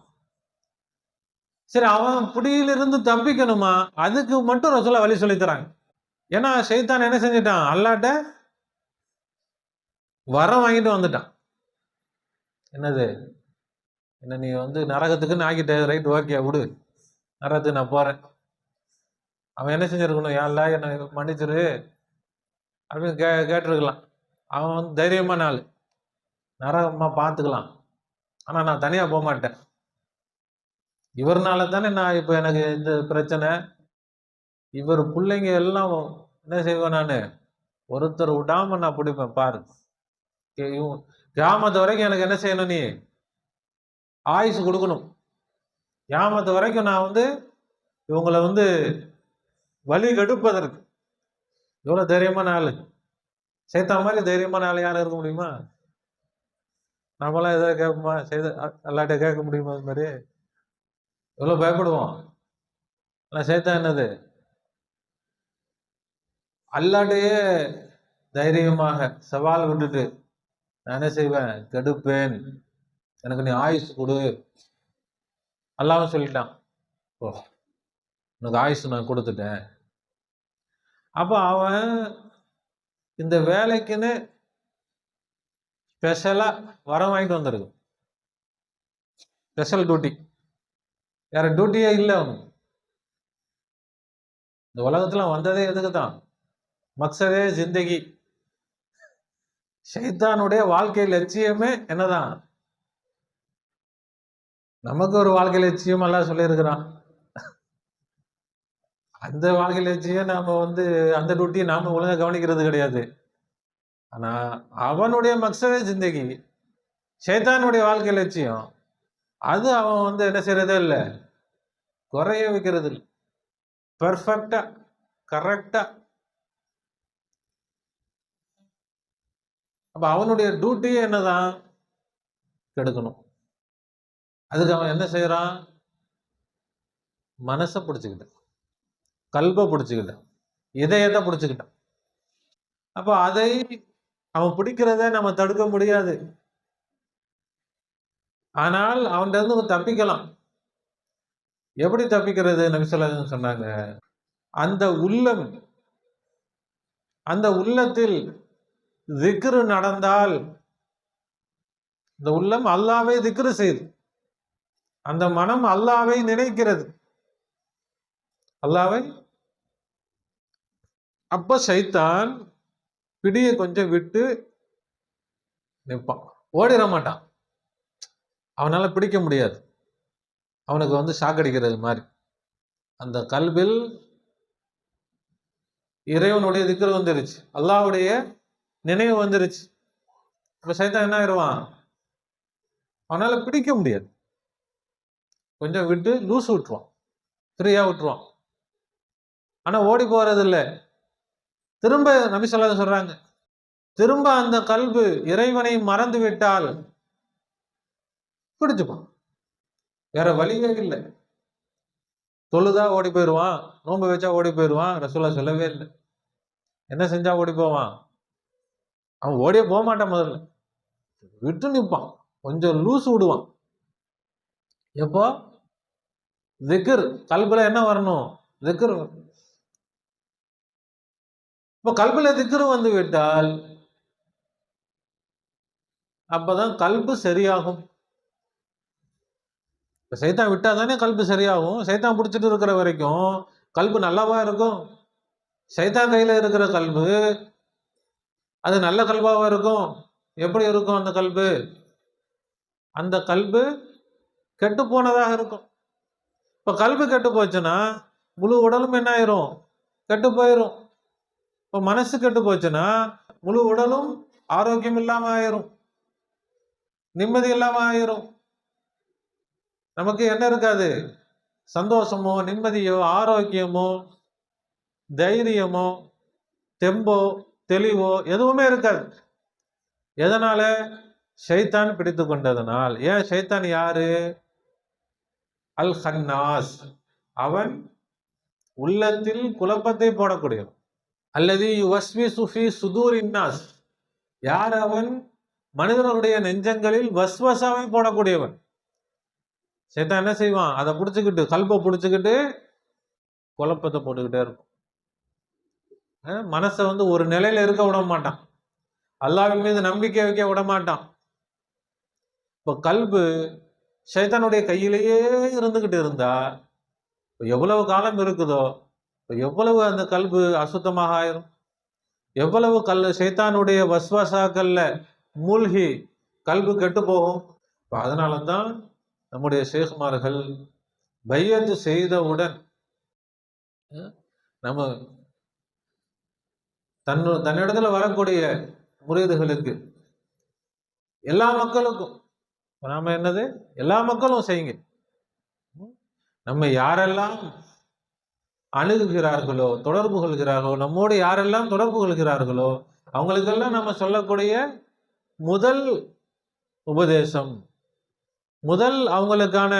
[SPEAKER 2] சரி, அவன் பிடியிலிருந்து தப்பிக்கணுமா, அதுக்கு மட்டும் ரசூலுல்லாஹ் வழி சொல்லி தராங்க. ஏன்னா ஷைத்தான் என்ன செஞ்சிட்டான், அல்லாஹ்ட்ட வரம் வாங்கிட்டு வந்துட்டான். என்னது, என்ன நீ நரகத்துக்குன்னு ஆக்கிட்ட, ரைட், ஓகே, விடு, நரகத்துக்கு நான் போறேன். அவன் என்ன செஞ்சிருக்கணும், யா அல்லாஹ் என்னை மன்னிச்சிரு அப்படின்னு கேட்டிருக்கலாம். அவன் தைரியமான ஆள், நரகமா பார்த்துக்கலாம், ஆனா நான் தனியா போக மாட்டேன், இவர்னால தானே நான் இப்ப எனக்கு இந்த பிரச்சனை, இவர் பிள்ளைங்க எல்லாம் என்ன செய்வேன், நான் ஒருத்தர் விடாம நான் பிடிப்பேன் பாரு, கியாமத்து வரைக்கும் எனக்கு என்ன செய்யணும், நீ ஆயுசு கொடுக்கணும், கியாமத்து வரைக்கும் நான் இவங்களை வழி கெடுப்பதற்கு. எவ்வளவு தைரியமான ஆளு, ஷைத்தான் மாதிரி தைரியமான ஆள் யாரும் இருக்க முடியுமா? நம்மளாம் எதாவது கேட்போமா, அல்லாட்ட கேட்க முடியுமா? அது மாதிரி எவ்வளவு பயப்படுவோம். ஆனா ஷைத்தான் என்னது, அல்லாட்டையே தைரியமாக சவால் விட்டுட்டு நான் என்ன செய்வேன், கெடுப்பேன், எனக்கு நீ ஆயுசு கொடு. அல்லாஹ் சொல்லிட்டான், ஓ உனக்கு ஆயுசு நான் கொடுத்துட்டேன். அப்ப அவன் இந்த வேலைக்குன்னு ஸ்பெஷலா வரம் வாங்கிட்டு வந்திருக்கு, ஸ்பெஷல் டியூட்டி. வேற டியூட்டியே இல்லை அவனுக்கு. இந்த உலகத்துல வந்ததே எதுக்கு தான், மக்சதே ஜிந்தகி, ஷைத்தானுடைய வாழ்க்கை லட்சியமே என்னதான், நமக்கு ஒரு வாழ்க்கை லட்சியம் எல்லாம் சொல்லியிருக்கிறான். அந்த வாழ்க்கை லட்சியம் நாம அந்த டியூட்டியை நாம ஒழுங்கா கவனிக்கிறது கிடையாது. ஆனா அவனுடைய மக்சதே ஜிந்தகி, ஷைத்தானுடைய வாழ்க்கை லட்சியம், அது அவன் என்ன செய்யறதே இல்லை, குறைய வைக்கிறது இல்லை, பெர்ஃபெக்டா கரெக்டா. அப்ப அவனுடைய டியூட்டியே என்னதான், கெடுக்கணும். அதுக்கு அவன் என்ன செய்யறான், மனசை பிடிச்சுக்கிட்டான், கல்பை பிடிச்சுக்கிட்டான், இதயத்தை பிடிச்சுக்கிட்டான். அப்ப அதை அவன் பிடிக்கிறத நம்ம தடுக்க முடியாது. ஆனால் அவன்கிட்ட இருந்து தப்பிக்கலாம். எப்படி தப்பிக்கிறது? நபி ஸல்லல்லாஹு அலைஹி வஸல்லம் சொன்னாங்க, அந்த உள்ளத்தில் திக்ரு நடந்தால், இந்த உள்ளம் அல்லாஹ்வை திக்ரு செய்து, அந்த மனம் அல்லாஹ்வை நினைக்கிறது, அல்லாஹ்வை. அப்ப ஷைத்தான் பிடியை கொஞ்சம் விட்டு நிற்பான், ஓடிட மாட்டான். அவனால பிடிக்க முடியாது, அவனுக்கு ஷாக்கடிக்கிறது மாதிரி. அந்த கல்பில் இறைவனுடைய திக்ரு வந்துருச்சு, அல்லாஹ்வுடைய நினைவு வந்துருச்சு. இப்ப ஷைத்தான் என்ன ஆயிடுவான், அவனால பிடிக்க முடியாது, கொஞ்சம் விட்டு லூஸ் விட்டுருவான், ஃப்ரீயா விட்டுருவான். ஆனா ஓடி போறது இல்லை. திரும்ப நபி ஸல்லல்லாஹு அலைஹி வஸல்லம் சொல்றாங்க, திரும்ப அந்த கல்பு இறைவனை மறந்து விட்டால் பிடிச்சுப்பான், வேற வழியே இல்லை. தொழுதா ஓடி போயிடுவான், நோன்பு வச்சா ஓடி போயிடுவான். ரசூலுல்லாஹ் சொல்லவே இல்லை. என்ன செஞ்சா ஓடி போவான்? அவன் ஓடியே போக மாட்டான். முதல்ல விட்டு நிற்பான், கொஞ்சம் லூஸ் விடுவான். எப்போ? திக்ர் கல்புல என்ன வரணும்? திக்ர் வரணும். இப்போ கல்புல திக்ர் வந்து விட்டால் அப்பதான் கல்பு சரியாகும். இப்போ சைத்தான் விட்டா தானே கல்பு சரியாகும். சைத்தான் பிடிச்சிட்டு இருக்கிற வரைக்கும் கல்பு நல்லாவா இருக்கும்? சைத்தான் கையில இருக்கிற கல்பு அது நல்ல கல்பாவா இருக்கும்? எப்படி இருக்கும் அந்த கல்பு? அந்த கல்பு கெட்டு போனதாக இருக்கும். இப்போ கல்பு கெட்டு போச்சுன்னா முழு உடலும் என்ன ஆயிரும்? கெட்டு போயிடும். இப்போ மனசு கெட்டு போச்சுன்னா முழு உடலும் ஆரோக்கியம் இல்லாம ஆயிரும், நிம்மதி இல்லாம ஆயிரும். நமக்கு என்ன இருக்காது? சந்தோஷமோ, நிம்மதியோ, ஆரோக்கியமோ, தைரியமோ, தெம்போ, தெளிவோ எதுவுமே இருக்காது. எதனால? ஷைத்தான் பிடித்து கொண்டதனால். ஏன்? ஷைத்தான் யாரு? அல் ஹன்னாஸ். அவன் உள்ளத்தில் குழப்பத்தை போடக்கூடியவன். அல்லது யுவஸ்விசு ஃபீ சுதூரின்னாஸ். யார் அவன்? மனிதர்களுடைய நெஞ்சங்களில் வஸ்வசாவை போடக்கூடியவன். ஷைத்தான் என்ன செய்வான்? அதை பிடிச்சிக்கிட்டு, கல்பை பிடிச்சிக்கிட்டு குழப்பத்தை போட்டுக்கிட்டே இருக்கும். மனசை ஒரு நிலையில இருக்க விட மாட்டான். அல்லாஹ்வின் மீது நம்பிக்கை வைக்க விட மாட்டான். இப்போ கல்பு ஷைத்தானுடைய கையிலேயே இருந்துகிட்டு இருந்தா எவ்வளவு காலம் இருக்குதோ எவ்வளவு அந்த கல்பு அசுத்தமாக ஆயிரும். எவ்வளவு ஷைத்தானுடைய வஸ்வாசாக்கள்ல மூழ்கி கல்பு கெட்டு போகும். அதனால தான் நம்முடைய ஷேகுமார்கள் பையத்து செய்தவுடன் நம்ம தன்னிடத்துல வரக்கூடிய முரீதுகளுக்கு, எல்லா மக்களுக்கும் நாம என்னது, எல்லா மக்களும் செய்யுங்க. நம்ம யாரெல்லாம் அணுகுகிறார்களோ, தொடர்பு கொள்கிறார்களோ, நம்மோடு யாரெல்லாம் தொடர்பு கொள்கிறார்களோ அவங்களுக்கெல்லாம் நம்ம சொல்லக்கூடிய முதல் உபதேசம், முதல் அவங்களுக்கான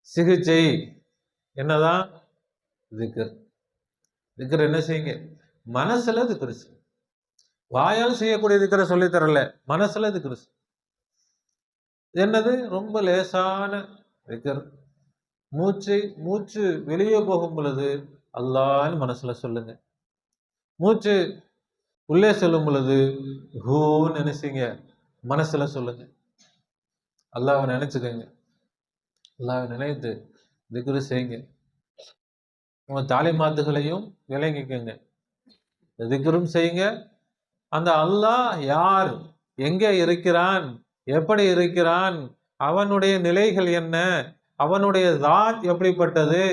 [SPEAKER 2] சிகிச்சை என்னதான்? திக்ர். திக்ர் என்ன செய்யுங்க? மனசுல திக்ர். வாயால் செய்யக்கூடிய திக்ரை சொல்லி தரல, மனசுல திக்ர். என்னது? ரொம்ப லேசான திக்ர். மூச்சு வெளியே போகும் பொழுது அல்லாஹ்னு மனசுல சொல்லுங்க. மூச்சு உள்ளே செல்லும் பொழுது ஹூன்னு நினைச்சீங்க, மனசுல சொல்லுங்க. அல்லாஹ்வை நினைச்சுக்கங்க. அல்லாஹ்வை நினைத்து திக்ரு செய்யுங்க. உங்க தாலிமாத்துகளையும் விளங்கிக்கங்க. திக்ரும் செய்யுங்க. அந்த அல்லாஹ் யார், எங்கே இருக்கிறான், எப்படி இருக்கிறான், அவனுடைய நிலைகள் என்ன, அவனுடைய தாத் எப்படிப்பட்டது,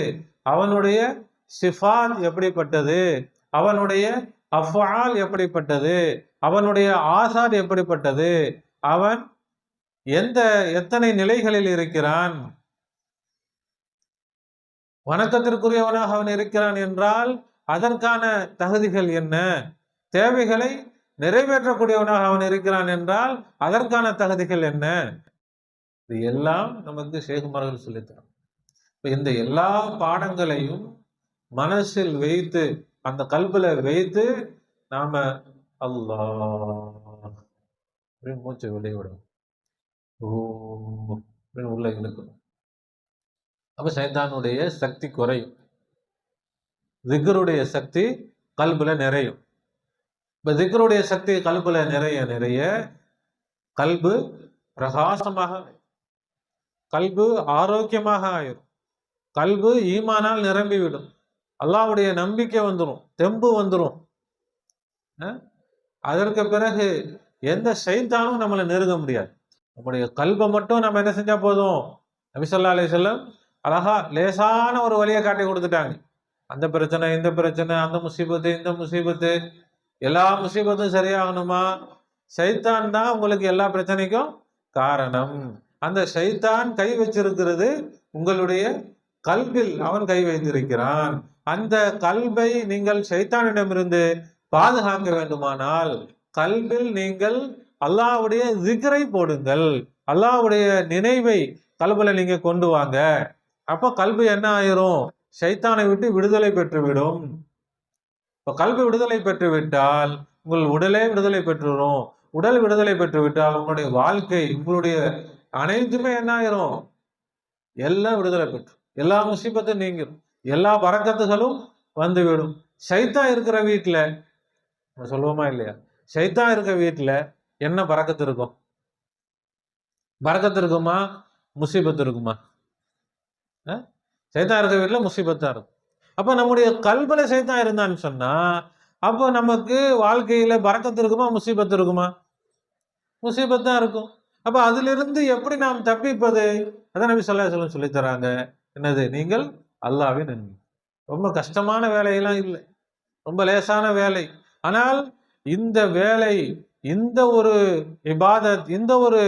[SPEAKER 2] அவனுடைய சிஃபாத் எப்படிப்பட்டது, அவனுடைய அஃஆல் எப்படிப்பட்டது, அவனுடைய ஆசார் எப்படிப்பட்டது, அவன் எத்தனை நிலைகளில் இருக்கிறான், வணக்கத்திற்குரியவனாக அவன் இருக்கிறான் என்றால் அதற்கான தகுதிகள் என்ன, தேவைகளை நிறைவேற்றக்கூடியவனாக அவன் இருக்கிறான் என்றால் அதற்கான தகுதிகள் என்ன, இது எல்லாம் நமக்கு ஷேகுமார்கள் சொல்லித்தரான். இந்த எல்லா பாடங்களையும் மனசில் வைத்து, அந்த கல்புல வைத்து நாம அல்லாஹ் அப்படின்னு மூச்சை வெளியே விடணும், அப்படின்னு உள்ள இழுக்கணும். அப்ப சைத்தானுடைய சக்தி குறையும், திக்ருடைய சக்தி கல்புல நிறையும். இப்ப திக்ருடைய சக்தி கல்புல நிறைய நிறைய கல்பு பிரகாசமாக, கல்பு ஆரோக்கியமாக ஆயிரும், கல்பு ஈமானால் நிரம்பிவிடும், அல்லாஹ்வுடைய நம்பிக்கை வந்துடும், தெம்பு வந்துடும். அதற்கு பிறகு எந்த சைத்தானும் நம்மளை நெருங்க முடியாது. நம்முடைய கல்பை மட்டும் நம்ம என்ன செஞ்சா போதும்? நபி ஸல்லல்லாஹு அலைஹி வஸல்லம் அழகா லேசான ஒரு வழியை காட்டி கொடுத்துட்டாங்க. அந்த பிரச்சனை, இந்த பிரச்சனை, அந்த முசீபத்து, இந்த முசீபத்து, எல்லா முசீபத்தும் சரியாகணுமா? சைத்தான் தான் உங்களுக்கு எல்லா பிரச்சனைக்கும் காரணம். அந்த சைத்தான் கை வச்சிருக்கிறது உங்களுடைய கல்பில், அவன் கை வைத்திருக்கிறான். அந்த கல்பை நீங்கள் சைத்தானிடமிருந்து பாதுகாக்க வேண்டுமானால் கல்பில் நீங்கள் அல்லாஹ்வுடைய திக்ரை போடுங்கள், அல்லாஹ்வுடைய நினைவை கல்புல நீங்க கொண்டு வாங்க. அப்போ கல்வி என்ன ஆயிரும்? ஷைத்தானை விட்டு விடுதலை பெற்றுவிடும். இப்போ கல்வி விடுதலை பெற்று விட்டால் உங்கள் உடலே விடுதலை பெற்றுரும். உடல் விடுதலை பெற்று விட்டால் உங்களுடைய வாழ்க்கை, உங்களுடைய அனைத்துமே என்ன ஆயிரும்? எல்லாம் விடுதலை பெற்று, எல்லா முசீபத்தும் நீங்கிரும், எல்லா பரக்கத்துகளும் வந்துவிடும். ஷைத்தான் இருக்கிற வீட்டுல சொல்லுவோமா இல்லையா? ஷைத்தான் இருக்க வீட்டுல என்ன பரக்கத்து இருக்கும்? பரக்கத்து இருக்குமா? முசீபத்து இருக்குமா? ஷைத்தான் இருக்க வீட்டுல முசீபத்தா இருக்கும். அப்ப நம்முடைய கல்வில ஷைத்தான் இருந்தான்னு சொன்னா, அப்போ நமக்கு வாழ்க்கையில பரக்கத்து இருக்குமா? முசீபத்து இருக்குமா? முசீபத்தா இருக்கும். அப்ப அதிலிருந்து எப்படி நாம் தப்பிப்பது? அதான் நபி ஸல்லல்லாஹு அலைஹி வஸல்லம் சொல்லி தராங்க. என்னது? நீங்கள் அல்லாஹ்வை நம்பி. ரொம்ப கஷ்டமான வேலையெல்லாம் இல்லை, ரொம்ப லேசான வேலை. ஆனால் இந்த வேலை, இந்த ஒரு இபாதத், இந்த ஒரு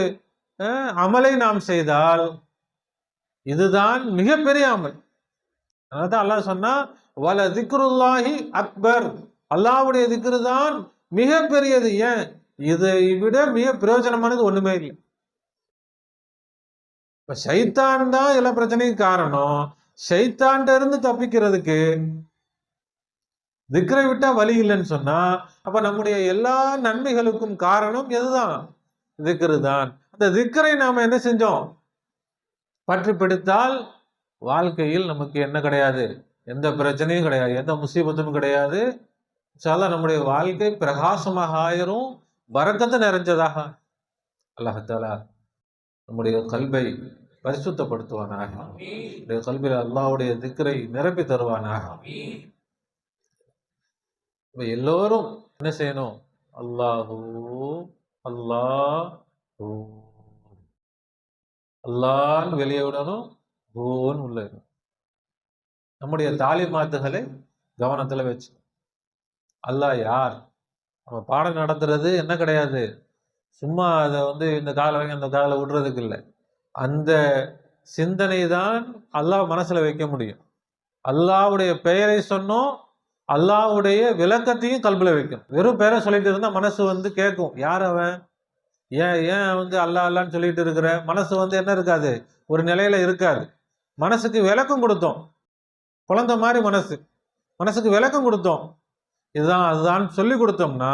[SPEAKER 2] அமலை நாம் செய்தால் இதுதான் மிகப்பெரிய அமல். அதான் அல்லாஹ் சொன்னா, வல திக்ருல்லாஹி அக்பர், அல்லாஹ்வுடைய திக்ரு தான் மிகப்பெரியது. ஏன்? இதை விட மிக பிரயோஜனமானது ஒண்ணுமே இல்லை. இப்ப ஷைத்தான் தான் எல்லா பிரச்சனைக்கும் காரணம். ஷைத்தான்ட்ட இருந்து தப்பிக்கிறதுக்கு திக்ரை விட்டா வழி இல்லைன்னு சொன்னா, அப்ப நம்முடைய எல்லா நன்மைகளுக்கும் காரணம் எதுதான்? திக்ரு தான். அந்த திக்ரை நாம என்ன செஞ்சோம்? பற்றி பிடித்தால் வாழ்க்கையில் நமக்கு என்ன கிடையாது? எந்த பிரச்சனையும் கிடையாது, எந்த முசீபத்தும் கிடையாது. இன்ஷா அல்லாஹ் நம்முடைய வாழ்க்கை பிரகாசமாக ஆயிரும், பரக்கத்து நிறைஞ்சதாக. அல்லாஹ் தஆலா நம்முடைய கல்வை பரிசுத்தப்படுத்துவானாக. நம்முடைய கல்வியில் அல்லாஹ்வுடைய திக்ரை நிரப்பி தருவானாக. இப்ப எல்லோரும் என்ன செய்யணும்? அல்லாஹூ அல்லாஹூ அல்லான்னு வெளியே விடணும், ஹூன்னு உள்ள இருக்கணும். நம்முடைய தாலிமாத்துகளை கவனத்துல வச்சு, அல்லாஹ் யார்? நம்ம பாடம் நடத்துறது என்ன கிடையாது, சும்மா அதை இந்த கால வாங்கி அந்த காலை விடுறதுக்கு இல்லை. அந்த சிந்தனை தான் அல்லாஹ் மனசுல வைக்க முடியும். அல்லாஹ்வுடைய பெயரை சொன்னோம், அல்லாஹ்வுடைய விளக்கத்தையும் கல்வில வைக்கணும். வெறும் பெயரை சொல்லிட்டு இருந்தா மனசு கேட்கும், யார் அவன், ஏன் அல்லாஹ் அல்லான்னு சொல்லிட்டு இருக்கிற? மனசு என்ன இருக்காது, ஒரு நிலையில இருக்காது. மனசுக்கு விளக்கம் கொடுத்தோம், குழந்தை மாதிரி மனசுக்கு விளக்கம் கொடுத்தோம், இதுதான் அதுதான் சொல்லி கொடுத்தோம்னா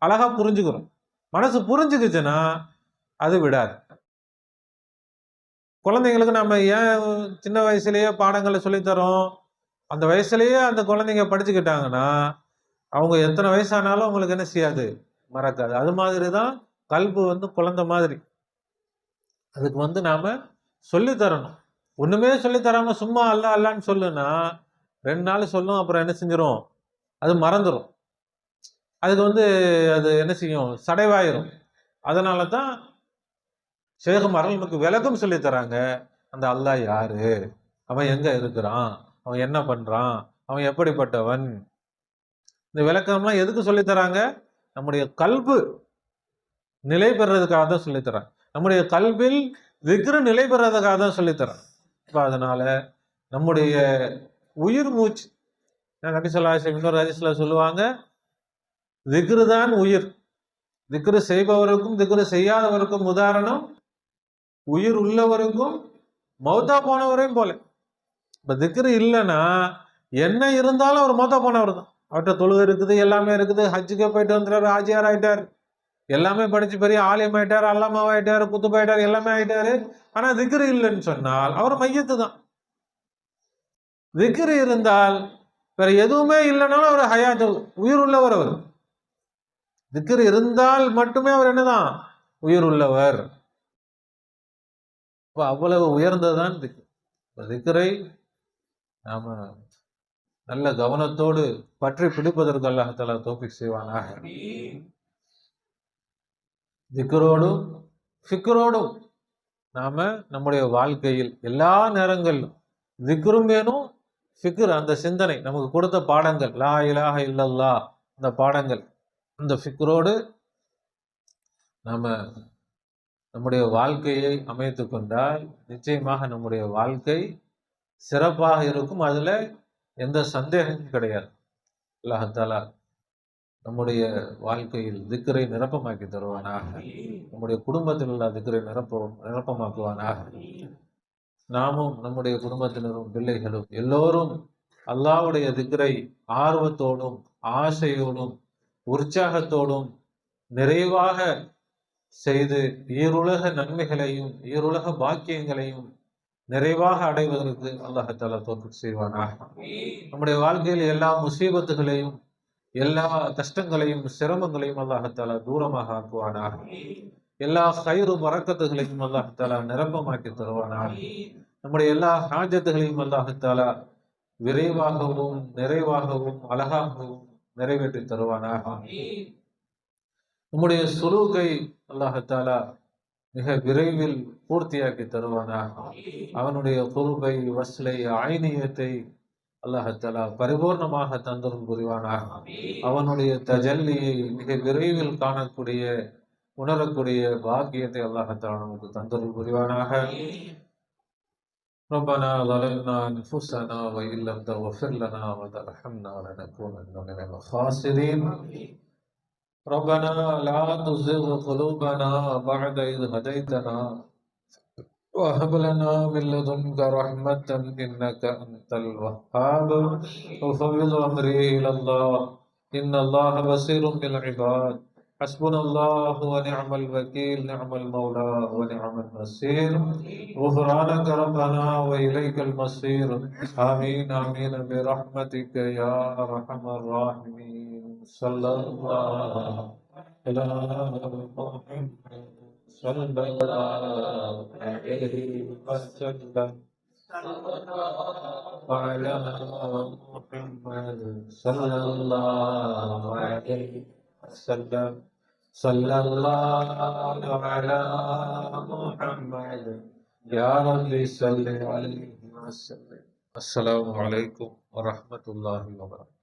[SPEAKER 2] அழகா புரிஞ்சுக்கிறோம். மனசு புரிஞ்சுக்குச்சுன்னா அது விடாது. குழந்தைங்களுக்கு நம்ம ஏன் சின்ன வயசுலயே பாடங்களை சொல்லித்தரோம்? அந்த வயசுலயே அந்த குழந்தைங்க படிச்சுக்கிட்டாங்கன்னா அவங்க எத்தனை வயசானாலும் அவங்களுக்கு என்ன செய்யாது, மறக்காது. அது மாதிரிதான் கல்பு குழந்தை மாதிரி. அதுக்கு நாம சொல்லி தரணும். ஒண்ணுமே சொல்லி தராம சும்மா அல்லா அல்லான்னு சொல்லுன்னா 2 நாள் சொல்லும், அப்புறம் என்ன செஞ்சிடும், அது மறந்துடும். அதுக்கு அது என்ன செய்யும், சடைவாயிரும். அதனால தான் ஷேகுமார்கள் நமக்கு விளக்கம் சொல்லி தராங்க. அந்த அல்லாஹ் யாரு, அவன் எங்க இருக்கிறான், அவன் என்ன பண்றான், அவன் எப்படிப்பட்டவன். இந்த விளக்கம்லாம் எதுக்கு சொல்லி தராங்க? நம்முடைய கல்பு நிலை பெறதுக்காக தான் சொல்லி தராங்க. நம்முடைய கல்பில் திக்ரு நிலை பெறதுக்காக தான் சொல்லி தராங்க. இப்போ அதனால நம்முடைய உயிர் மூச்சு, நபி ஸல்லல்லாஹு அலைஹி வஸல்லம் இன்னொரு ஹதீஸ்ல சொல்லுவாங்க, திக்ரு தான் உயிர். திக்ரு செய்பவருக்கும் திக்ரு செய்யாதவருக்கும் உதாரணம் உயிர் உள்ளவருக்கும் மௌத்தா போனவரையும் போல. இப்ப திக்ரு இல்லைன்னா என்ன இருந்தாலும் அவர் மௌத்தா போனவர் தான். அவர்கிட்ட தொழுகை இருக்குது, எல்லாமே இருக்குது, ஹஜ்ஜுக்கே போயிட்டு வந்துட்டாரு, ஆஜியார் ஆயிட்டார், எல்லாமே படிச்சு பெரிய ஆலிம் ஆயிட்டார், அல்லாமாவா ஆயிட்டாரு, குத்துபா ஆயிட்டாரு, எல்லாமே ஆயிட்டாரு. ஆனா திக்ரு இல்லைன்னு சொன்னால் அவர் மையத்து தான். திக்ரு இருந்தால் வேற எதுவுமே இல்லைனாலும் அவர் ஹயாத், உயிர் உள்ளவர். அவர் திக்ரு இருந்தால் மட்டுமே அவர் என்னதான், உயிர் உள்ளவர். அவ்வளவு உயர்ந்ததான் திக்ரு. திக்ரை நாம நல்ல கவனத்தோடு பற்றி பிடிப்பதற்கு அல்லாஹ் தஆலா தௌஃபீக் செய்வானாக. திக்ரோடும் ஃபிக்ரோடும் நாம நம்முடைய வாழ்க்கையில் எல்லா நேரங்களிலும் திக்ரும் வேணும், ஃபிக்ர் அந்த சிந்தனை, நமக்கு கொடுத்த பாடங்கள், லா இலாஹ இல்லல்லாஹ் அந்த பாடங்கள், அந்த ஃபிக்ரோடு நாம நம்முடைய வாழ்க்கையை அமைத்து கொண்டால் நிச்சயமாக நம்முடைய வாழ்க்கை சிறப்பாக இருக்கும். அதுல எந்த சந்தேகமும் கிடையாது. அல்லாஹ் தஆலா நம்முடைய வாழ்க்கையில் திக்ரை நிரப்பமாக்கி தருவானாக. நம்முடைய குடும்பத்தில் உள்ள திக்ரை நிரப்பமாக்குவானாக. நாமும் நம்முடைய குடும்பத்தினரும் பிள்ளைகளும் எல்லோரும் அல்லாஹ்வுடைய திக்ரை ஆர்வத்தோடும் ஆசையோடும் உற்சாகத்தோடும் நிறைவாக செய்து ஈருலக நன்மைகளையும் ஈருலக பாக்கியங்களையும் நிறைவாக அடைவதற்கு அல்லாஹ் தௌஃபீக் செய்வானாக. நம்முடைய வாழ்க்கையில் எல்லா முசீபத்துகளையும் எல்லா கஷ்டங்களையும் சிரமங்களையும் அல்லாஹ் தூரமாக ஆக்குவானாக. எல்லா கயிறு பரக்கத்துகளையும் அல்லாஹ் நிரப்பமாக்கி தருவானாக. நம்முடைய எல்லா ஹாஜத்துகளையும் அல்லாஹ் விரைவாகவும் நிறைவாகவும் அழகாகவும் நிறைவேற்றி தருவானாக. நம்முடைய சுலூக்கை அல்லாஹ் மிக விரைவில் பூர்த்தியாக்கி தருவானாக. அவனுடைய குருபை வஸ்லை ஐனியத்தை அல்லாஹ் பரிபூர்ணமாக தந்தரும் புரிவானாக. அவனுடைய தஜல்லியை மிக விரைவில் காணக்கூடிய உணரக்கூடிய பாக்கியத்தை அல்லாஹ் நமக்கு தந்தரும் புரிவானாக. ربنا ظلمنا أنفسنا وإن لم تغفر لنا وترحمنا لنكونن من الخاسرين. ربنا لا تزغ قلوبنا بعد إذ هديتنا وهب لنا من لدنك رحمة إنك أنت الوهاب. وفوض أمري إلى الله إن الله بصير بالعباد. حسبنا الله ونعم الوكيل نعم المولى ونعم النصير. غفرانك ربنا وإليك المصير. آمين آمين برحمتك يا أرحم الراحمين. صلى الله على محمد صلى الله عليه وسلم وعلى محمد صلى الله عليه وسلم. صلى الله على محمد يا ربي صل عليه وسلم. السلام عليكم ورحمة الله وبركاته.